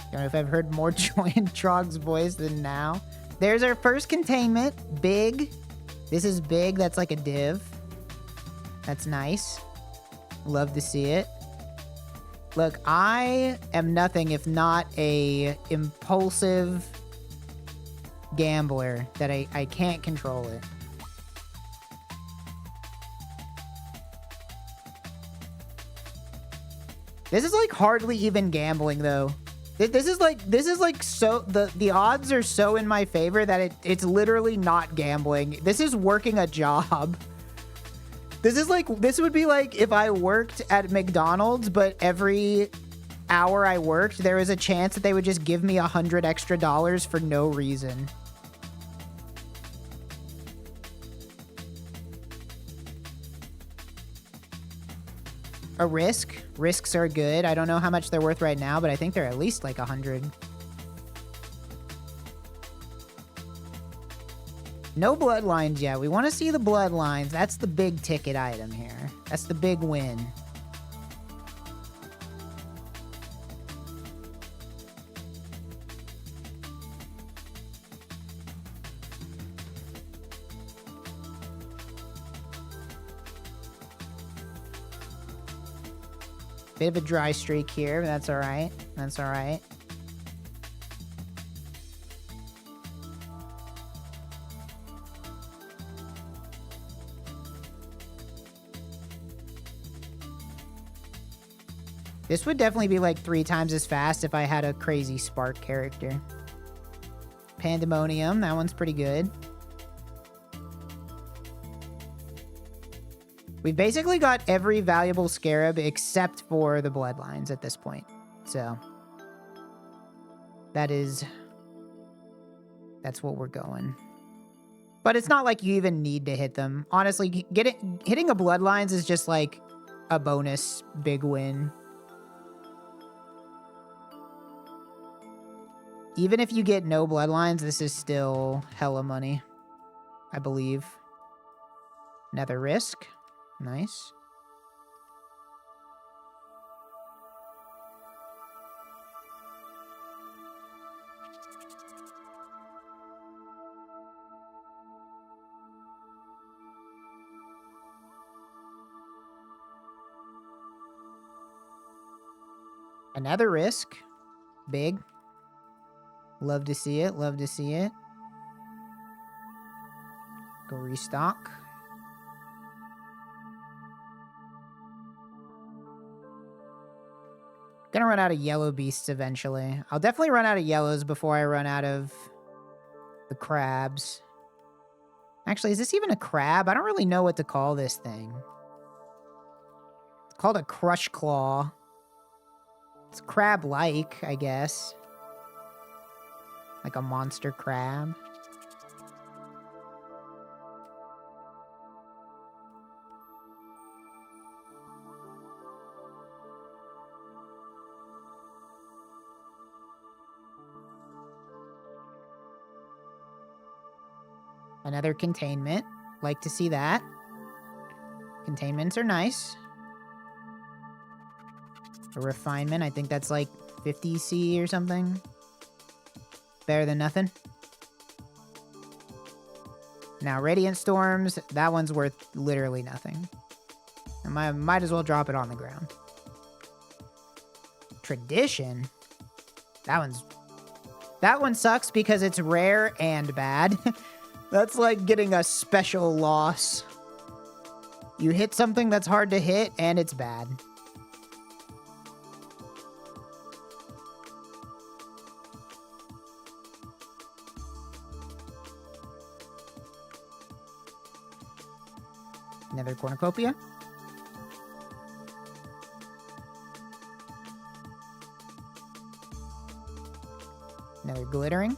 I don't know if I've heard more joy in Trog's voice than now. There's our first containment. Big. This is big. That's like a div. That's nice. Love to see it. Look, I am nothing if not a impulsive gambler that I can't control it. This is like hardly even gambling though. This is like so the odds are so in my favor that it's literally not gambling. This is working a job. This would be like if I worked at McDonald's, but every hour I worked, there was a chance that they would just give me $100 extra for no reason. A risk. Risks are good. I don't know how much they're worth right now, but I think they're at least like 100. No Bloodlines yet. We want to see the Bloodlines. That's the big ticket item here. That's the big win. Bit of a dry streak here, but that's alright. That's alright. This would definitely be like 3 times as fast if I had a crazy spark character. Pandemonium, that one's pretty good. We've basically got every valuable scarab except for the bloodlines at this point. So that's what we're going. But it's not like you even need to hit them. Honestly, hitting a bloodlines is just like a bonus big win. Even if you get no bloodlines, this is still hella money, I believe. Nether risk. Nice. Another risk. Big. Love to see it. Love to see it. Go restock. Gonna run out of yellow beasts eventually. I'll definitely run out of yellows before I run out of the crabs. Actually, is this even a crab? I don't really know what to call this thing. It's called a crush claw. It's crab-like, I guess. Like a monster crab. Another containment. Like to see that. Containments are nice. A refinement. I think that's like 50 C or something. Better than nothing. Now, Radiant Storms, that one's worth literally nothing. I might as well drop it on the ground. Tradition? That one sucks because it's rare and bad. That's like getting a special loss. You hit something that's hard to hit, and it's bad. Another cornucopia. Another glittering.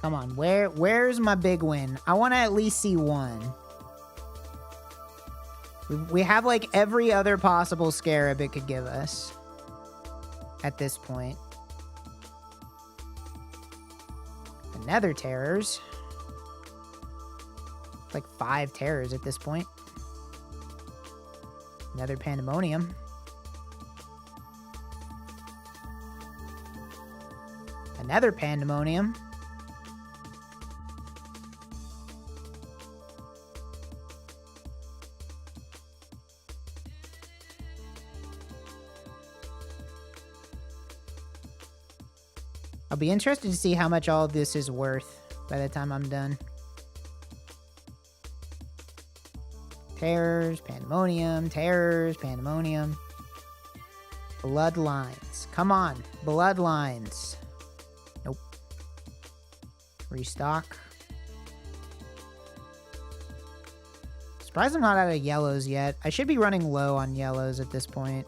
Come on, where's my big win? I want to at least see one. We have like every other possible scarab it could give us at this point. The nether terrors. It's like 5 terrors at this point. Nether pandemonium. Another pandemonium. I'll be interested to see how much all of this is worth by the time I'm done. Terrors, pandemonium, terrors, pandemonium. Bloodlines. Come on, bloodlines. Nope. Restock. Surprised I'm not out of yellows yet. I should be running low on yellows at this point.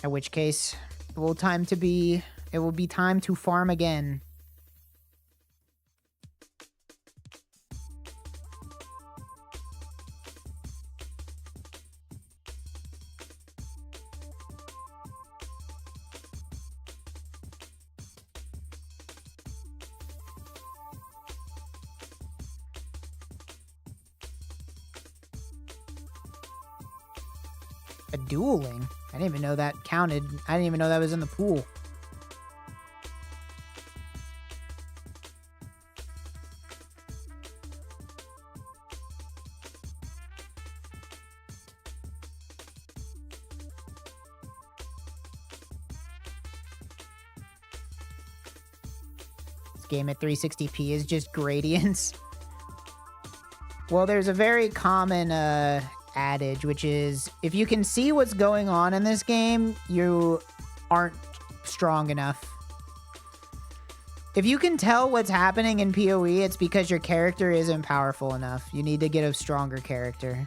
In which case, it will be time to farm again. A dueling? I didn't even know that counted. I didn't even know that was in the pool. This game at 360p is just gradients. Well, there's a very common adage, which is if you can see what's going on in this game, you aren't strong enough. If you can tell what's happening in PoE, it's because your character isn't powerful enough. You need to get a stronger character.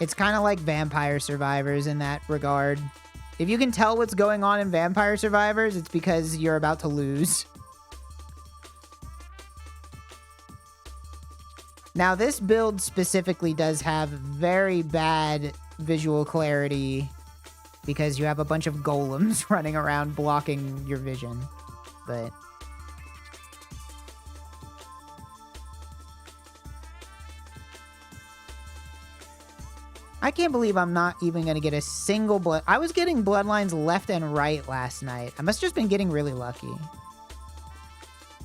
It's kind of like Vampire Survivors in that regard. If you can tell what's going on in Vampire Survivors, it's because you're about to lose. Now, this build specifically does have very bad visual clarity because you have a bunch of golems running around blocking your vision. But I can't believe I'm not even going to get a single blood. I was getting bloodlines left and right last night. I must have just been getting really lucky.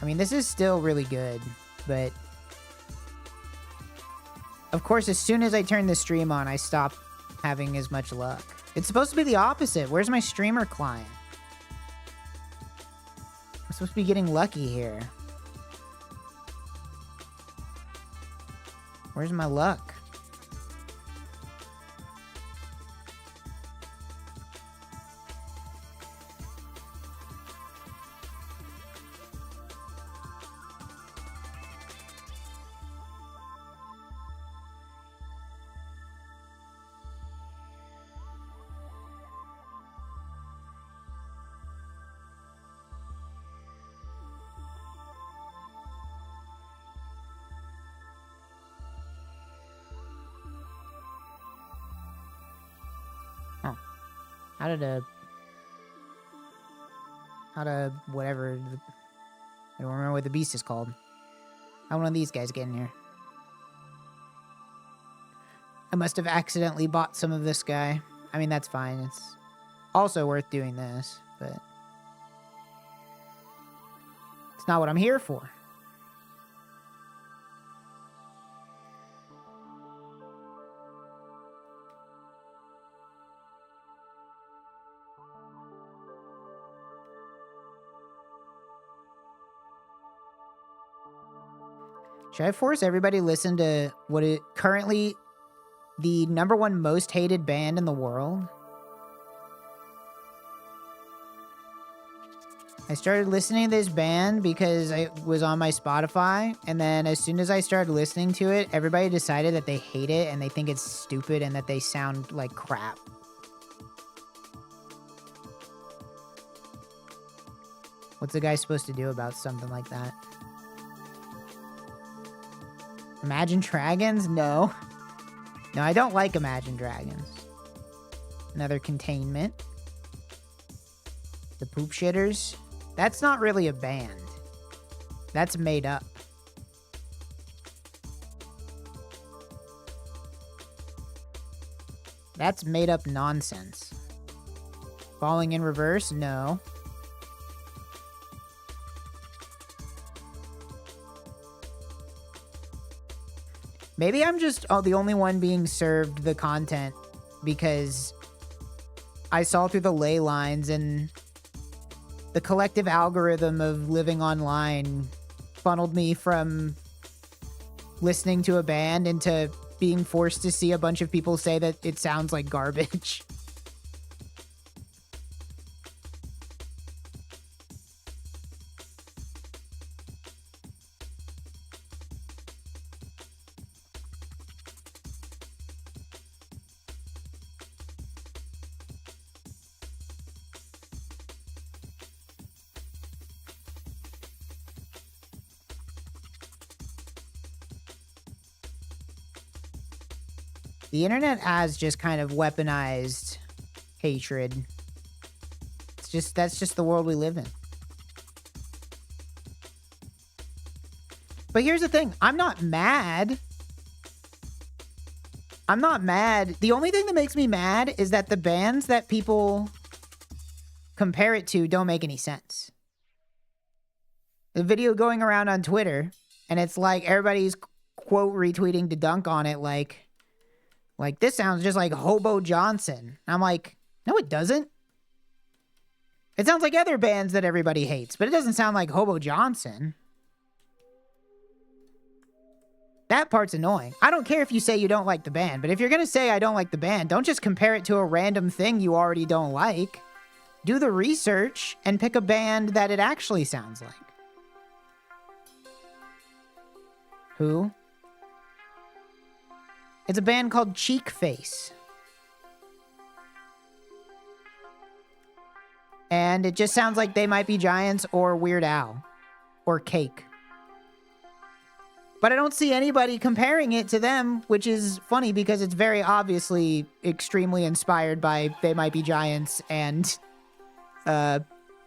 I mean, this is still really good, but of course, as soon as I turn the stream on, I stop having as much luck. It's supposed to be the opposite. Where's my streamer client? I'm supposed to be getting lucky here. Where's my luck? How to whatever, I don't remember what the beast is called. How one of these guys get in here? I must have accidentally bought some of this guy. I mean, that's fine. It's also worth doing this, but it's not what I'm here for. Should I force everybody to listen to what is currently the #1 most hated band in the world? I started listening to this band because I was on my Spotify, and then as soon as I started listening to it, everybody decided that they hate it and they think it's stupid and that they sound like crap. What's a guy supposed to do about something like that? Imagine Dragons? No. No, I don't like Imagine Dragons. Another Containment. The Poop Shitters. That's not really a band. That's made up. That's made up nonsense. Falling in Reverse? No. Maybe I'm just the only one being served the content because I saw through the ley lines and the collective algorithm of living online funneled me from listening to a band into being forced to see a bunch of people say that it sounds like garbage. The internet has just kind of weaponized hatred. That's just the world we live in. But here's the thing. I'm not mad. I'm not mad. The only thing that makes me mad is that the bands that people compare it to don't make any sense. The video going around on Twitter, and it's like everybody's quote retweeting to dunk on it like this sounds just like Hobo Johnson. I'm like, no, it doesn't. It sounds like other bands that everybody hates, but it doesn't sound like Hobo Johnson. That part's annoying. I don't care if you say you don't like the band, but if you're going to say I don't like the band, don't just compare it to a random thing you already don't like. Do the research and pick a band that it actually sounds like. Who? It's a band called Cheek Face. And it just sounds like They Might Be Giants or Weird Al. Or Cake. But I don't see anybody comparing it to them, which is funny because it's very obviously extremely inspired by They Might Be Giants and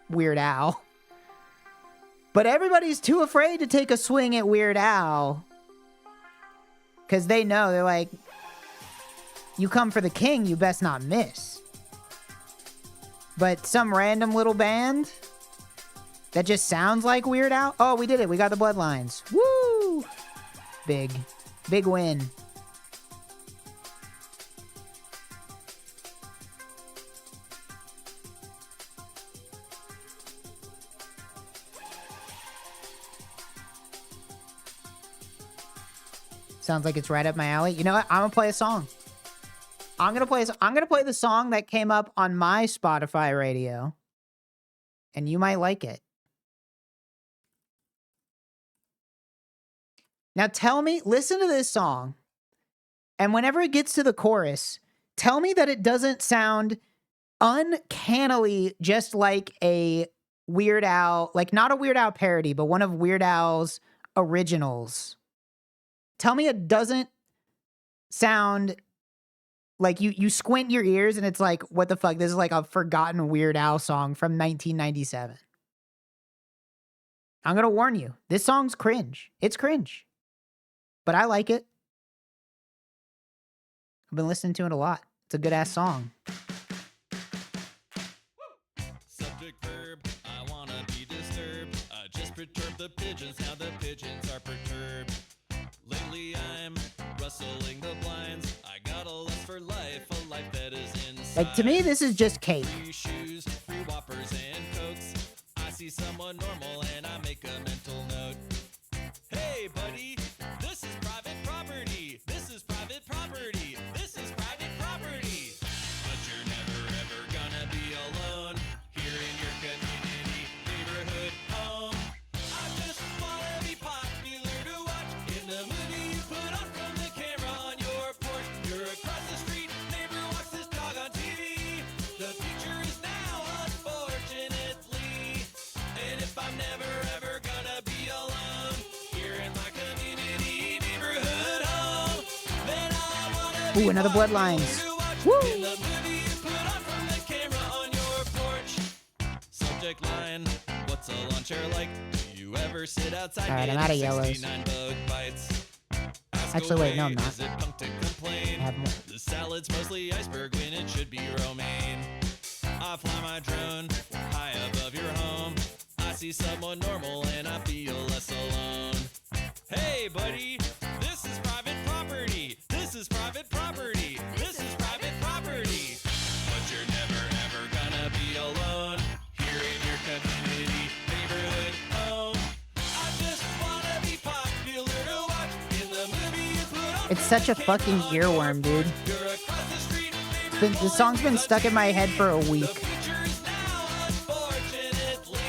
Weird Al. But everybody's too afraid to take a swing at Weird Al. Because they know, they're like, you come for the king, you best not miss. But some random little band that just sounds like Weird Al. Oh, we did it. We got the Bloodlines. Woo! Big win. Sounds like it's right up my alley. You know what? I'm gonna play a song. I'm gonna play the song that came up on my Spotify radio, and you might like it. Now tell me, listen to this song, and whenever it gets to the chorus, tell me that it doesn't sound uncannily just like a Weird Al, like not a Weird Al parody, but one of Weird Al's originals. Tell me it doesn't sound like you squint your ears and it's like, what the fuck? This is like a forgotten Weird Al song from 1997. I'm going to warn you. This song's cringe. It's cringe. But I like it. I've been listening to it a lot. It's a good ass song. Subject verb, I wanna be disturbed. I just perturbed the pigeons, now the pigeons are perturbed. Lately I'm rustling the blinds. I got a lust for life, a life that is inside. Like, to me, this is just cake. Free shoes, free whoppers and cokes. I see someone normal and I make a mental note. Hey buddy, this is private property. This is private property. This is private property. But you're never ever gonna be alone here in your community, neighborhood home. I just wanna be popular to watch in the movie you put on from the camera on your porch. You're across the street, neighbor walks his dog on TV. The future is now, unfortunately. And if I'm never ever gonna be alone here in my community, neighborhood home, then I wanna be Ooh, another Bloodlines. Woo! in the movie you put on from the camera on your porch. Subject line, what's a lawn chair like? Do you ever sit outside? All right, I'm getting out of yellows. 69 bug bites? Ask Actually, wait, no, I'm away, not. Is it punk to complain? I have more. The salad's mostly iceberg when it should be romaine. I fly my drone high above your home. I see someone normal and I feel less alone. Hey buddy, this is private property. This is private property. This is private property. But you're never ever gonna be alone here in your community, neighborhood home. I just wanna be popular to watch in the movie you put on. It's such a fucking earworm, dude. You're across the street, The song's been stuck in my head for a week. the future is now, unfortunately.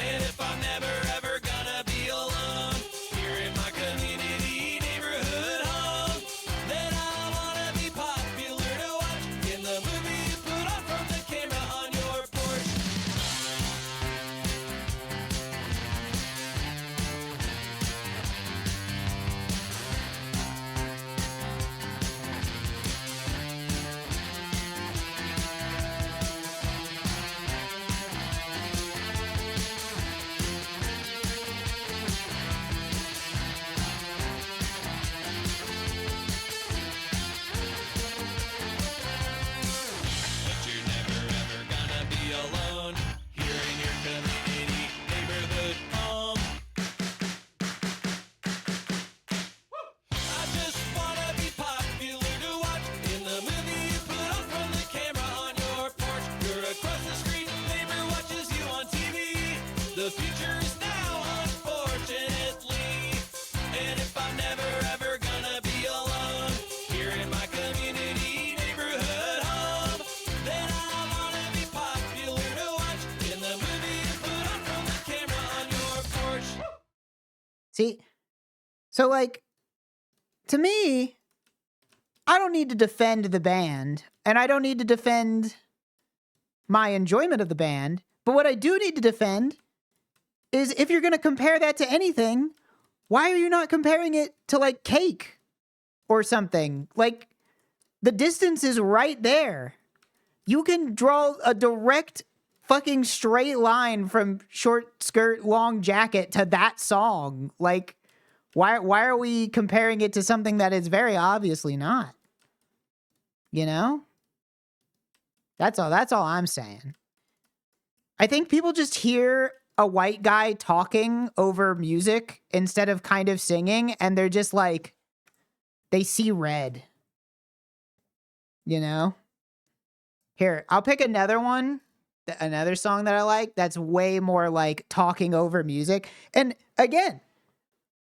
And if I'm never ever gonna be alone here in my community, neighborhood home, then I wanna be popular to watch in the movie you put on from the camera on your porch. future is now, unfortunately. And if I'm never ever gonna be alone here in my community neighborhood home, then I wanna be popular to watch in the movie you put on from the camera on your porch. See? So, like, to me, I don't need to defend the band, and I don't need to defend my enjoyment of the band, but what I do need to defend is if you're going to compare that to anything, why are you not comparing it to, like, Cake or something? Like, the distance is right there. You can draw a direct fucking straight line from Short Skirt, Long Jacket to that song. Like, why are we comparing it to something that is very obviously not? You know? That's all I'm saying. I think people just hear a white guy talking over music instead of kind of singing, and they're just like, they see red. You know? Here, I'll pick another one, another song that I like that's way more like talking over music. And again,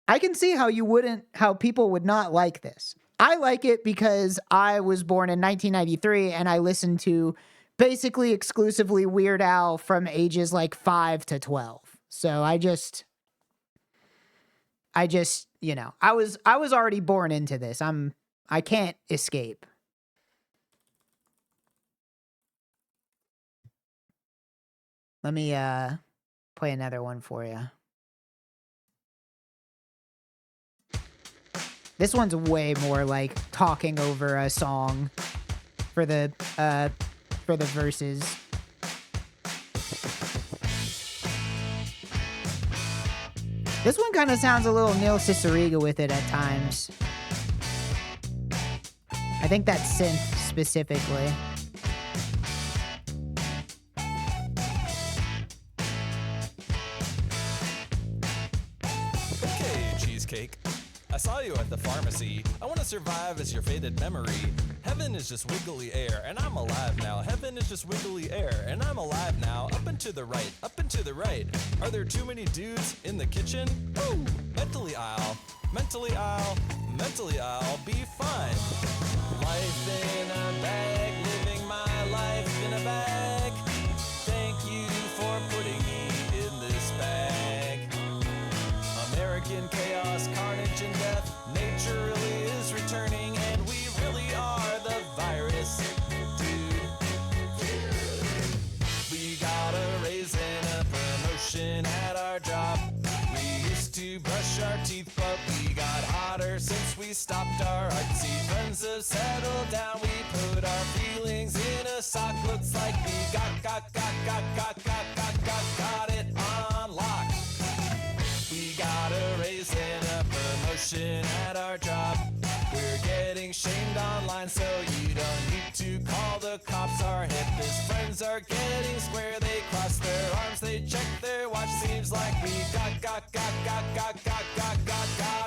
I can see how people would not like this. I like it because I was born in 1993 and I listened to basically exclusively Weird Al from ages like 5 to 12. So I just, you know, I was already born into this. I can't escape. Let me play another one for you. This one's way more like talking over a song for the verses. This one kind of sounds a little Neil Cicierega with it at times. I think that synth specifically. Okay, cheesecake. I saw you at the pharmacy. I want to survive as your faded memory. Heaven is just wiggly air, and I'm alive now. Heaven is just wiggly air, and I'm alive now. Up and to the right, up and to the right. Are there too many dudes in the kitchen? Woo! Mentally I'll be fine. Life in a bag, living my life in a bag. Thank you for putting me in this bag. American chaos, carnage, and death. Nature really is returning, and we really are the virus, dude. We got a raise and a promotion at our job. We used to brush our teeth, but we got hotter since we stopped our artsy. Friends have settled down, we put our feelings in a sock. Looks like we got it on lock. We got a raise and a promotion at our job. We're getting shamed online, so you don't need to call the cops. Our hippest friends are getting square. They cross their arms, they check their watch. Seems like we got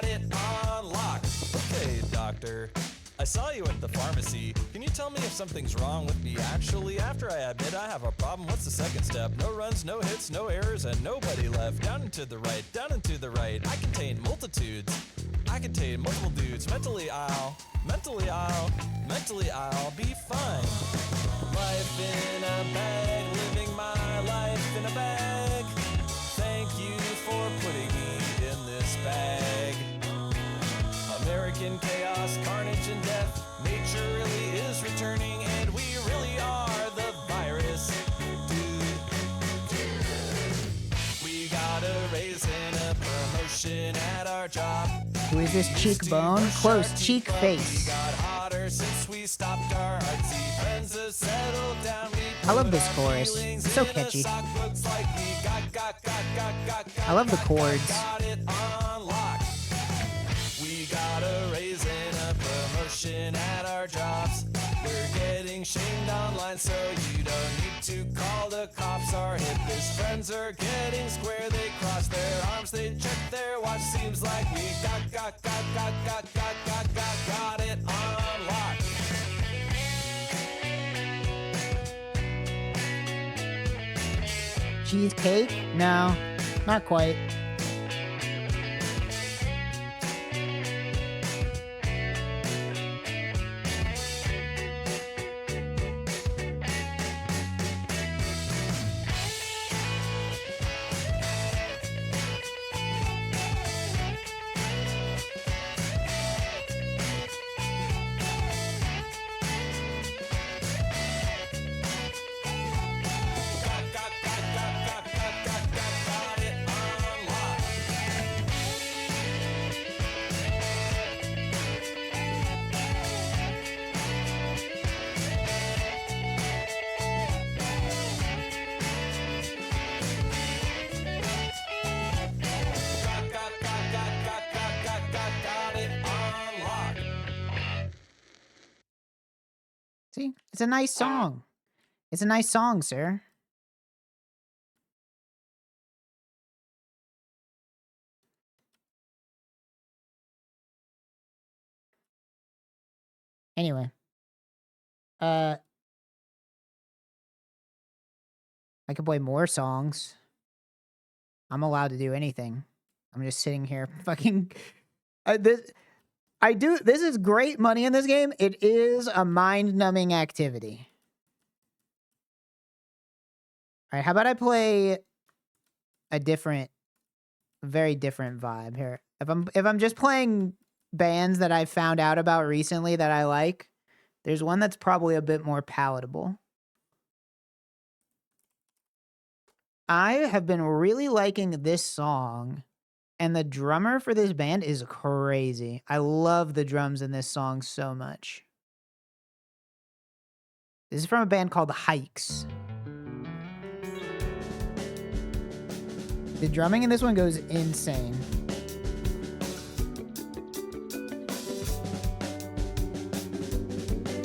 it on lock. Okay, doctor. I saw you at the pharmacy. Can you tell me if something's wrong with me? Actually, after I admit I have a problem, what's the second step? No runs, no hits, no errors, and nobody left. Down and to the right, down and to the right. I contain multitudes. I contain multiple dudes. Mentally I'll be fine. Life in a bag, living my life in a bag. Thank you for putting me in this bag. American chaos, carnage, and death. Nature really is returning, and we really are the virus, dude. We got a raise and a promotion at our job. Who is this cheekbone? Close, cheek face. I love this chorus. It's so catchy. I love the chords. We got a raise and a promotion at our jobs. We're getting shamed online, so you don't need to call the cops. Our hippest friends are getting square. They cross their arms, they check their watch. Seems like we got it on lock. Cheesecake? No. Not quite. See, it's a nice song. It's a nice song, sir. Anyway. I could play more songs. I'm allowed to do anything. I'm just sitting here fucking this is great money in this game. It is a mind-numbing activity. All right, how about I play a very different vibe here. If I'm just playing bands that I found out about recently that I like, there's one that's probably a bit more palatable. I have been really liking this song, and the drummer for this band is crazy. I love the drums in this song so much. This is from a band called Hikes. The drumming in this one goes insane.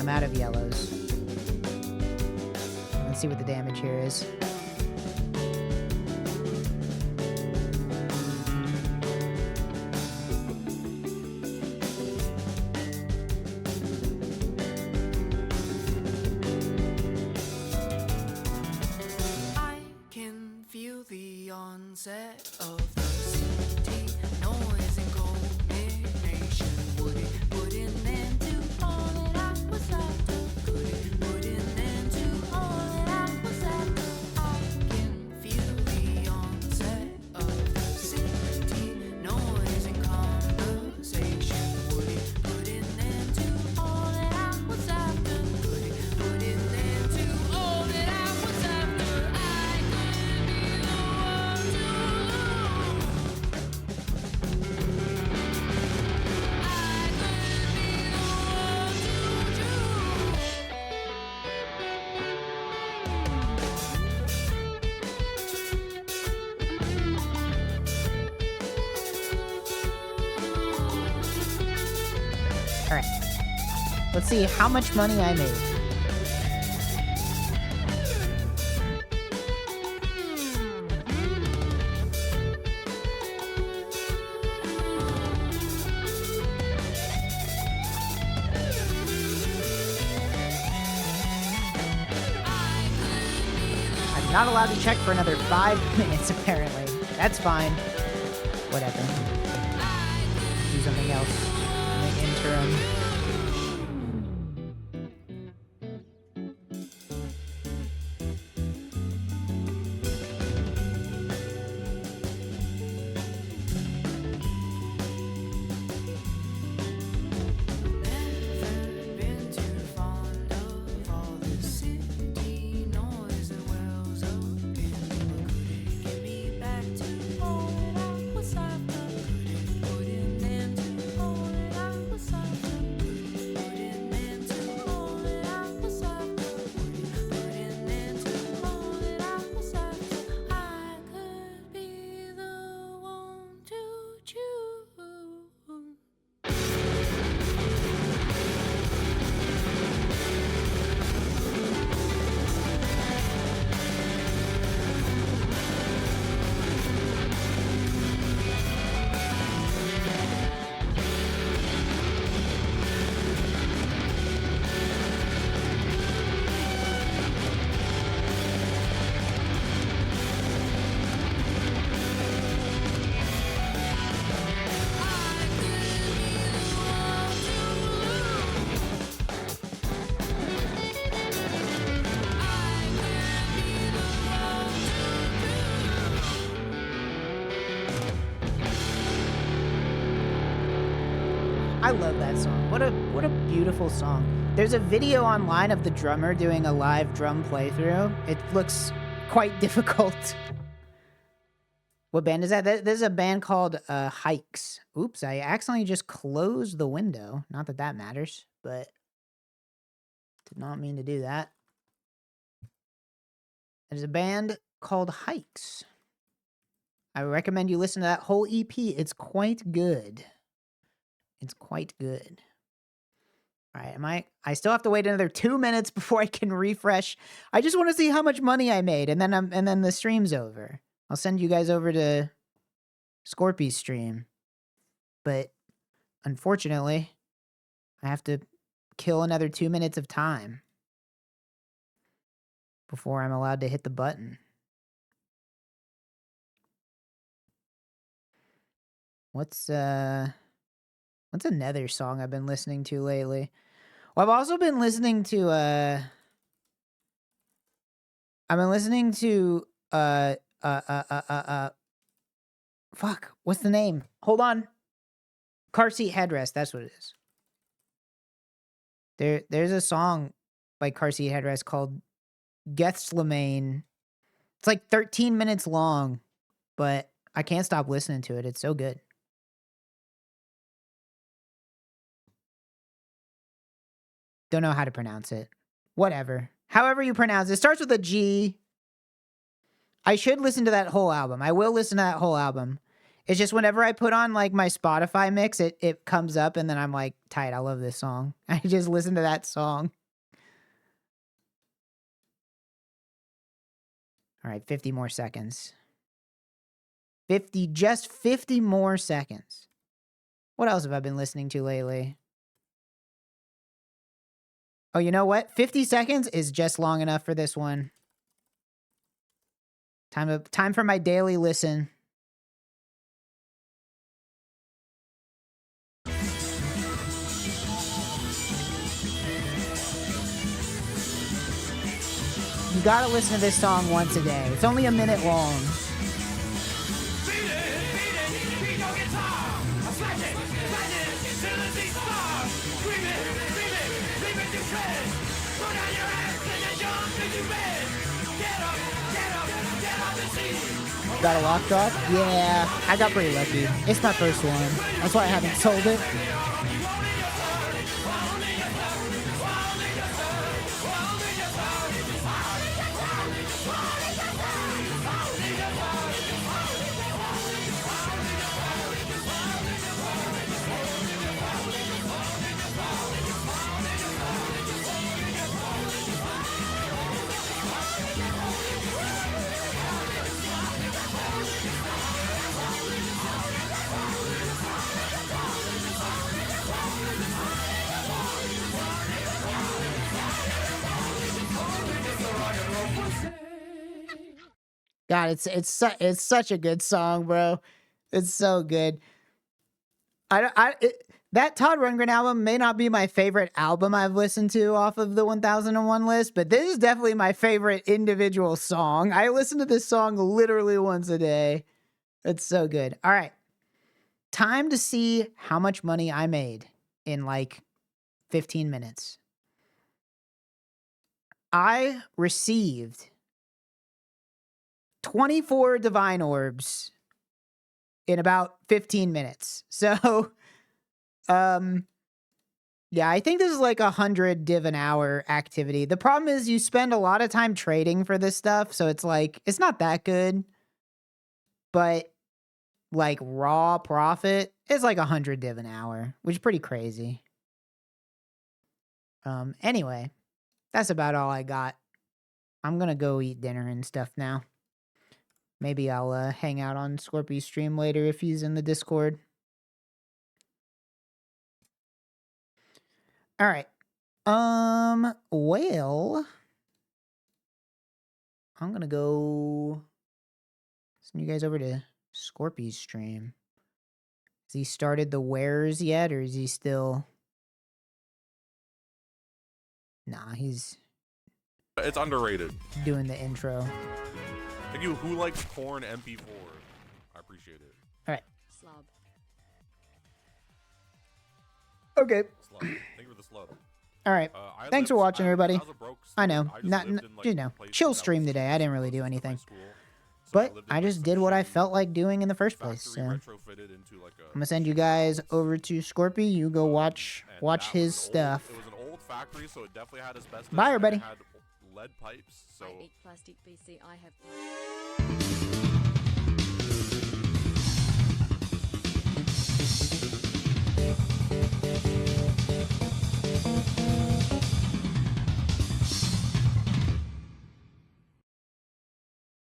I'm out of yellows. Let's see what the damage here is. Onset of the city, noise and combination. Would it put an end to all that I was after? Could it put an end to all that I was after? I can feel the onset of the city, noise and conversation. Would it put an end to all that I was after? Could it put an end to all that I was after? I could be the one to All right. Let's see how much money I made. I'm not allowed to check for another 5 minutes, apparently. That's fine. Whatever. Do something else in the interim. I love that song. What a beautiful song. There's a video online of the drummer doing a live drum playthrough. It looks quite difficult. What band is that? There's a band called Hikes. Oops, I accidentally just closed the window. Not that that matters, but did not mean to do that. There's a band called Hikes. I recommend you listen to that whole EP. It's quite good. It's quite good. All right, I still have to wait another 2 minutes before I can refresh. I just want to see how much money I made, and then the stream's over. I'll send you guys over to Scorpy's stream. But unfortunately, I have to kill another 2 minutes of time before I'm allowed to hit the button. What's another song I've been listening to lately? Well, I've also been listening to fuck, what's the name? Hold on. Car Seat Headrest, that's what it is. There's a song by Car Seat Headrest called Gethsemane. It's like 13 minutes long, but I can't stop listening to it. It's so good. Don't know how to pronounce it. Whatever. However you pronounce it. It starts with a G. I should listen to that whole album. I will listen to that whole album. It's just whenever I put on like my Spotify mix, it comes up and then I'm like, tight, I love this song. I just listen to that song. All right, 50 more seconds. 50 more seconds. What else have I been listening to lately? Oh, you know what? 50 seconds is just long enough for this one. Time for my daily listen. You gotta listen to this song once a day. It's only a minute long. Got a lock drop? Yeah, I got pretty lucky. It's my first one. That's why I haven't sold it. God, it's such a good song, bro. It's so good. That Todd Rundgren album may not be my favorite album I've listened to off of the 1001 list, but this is definitely my favorite individual song. I listen to this song literally once a day. It's so good. All right. Time to see how much money I made in like 15 minutes. I received 24 divine orbs in about 15 minutes. So, yeah, I think this is like 100 div an hour activity. The problem is you spend a lot of time trading for this stuff. So it's like, it's not that good, but like raw profit is like 100 div an hour, which is pretty crazy. Anyway, that's about all I got. I'm gonna go eat dinner and stuff now. Maybe I'll hang out on Scorpy's stream later if he's in the Discord. All right. Well, I'm gonna go send you guys over to Scorpy's stream. Has he started the wares yet, or is he still? Nah, he's It's underrated. doing the intro. Thank you. Who likes corn MP4? I appreciate it. All right. Slob. Okay. Slow. Thank you for the slow. All right. I Thanks for lived- watching, I everybody. was a broke I know. student. I just Not, lived in, like, you know, places chill that was stream today. I didn't really close do to my anything. school. So But lived in, I like, just some did what I shitty felt like doing in the first place. factory So I'm retrofitted into, like, a gonna send you shitty guys house. over to Scorpy. You go watch And watch that was his an stuff. It was an old factory, so it definitely had asbestos. Bye, and it everybody. had lead pipes. So I eat plastic BC. I have.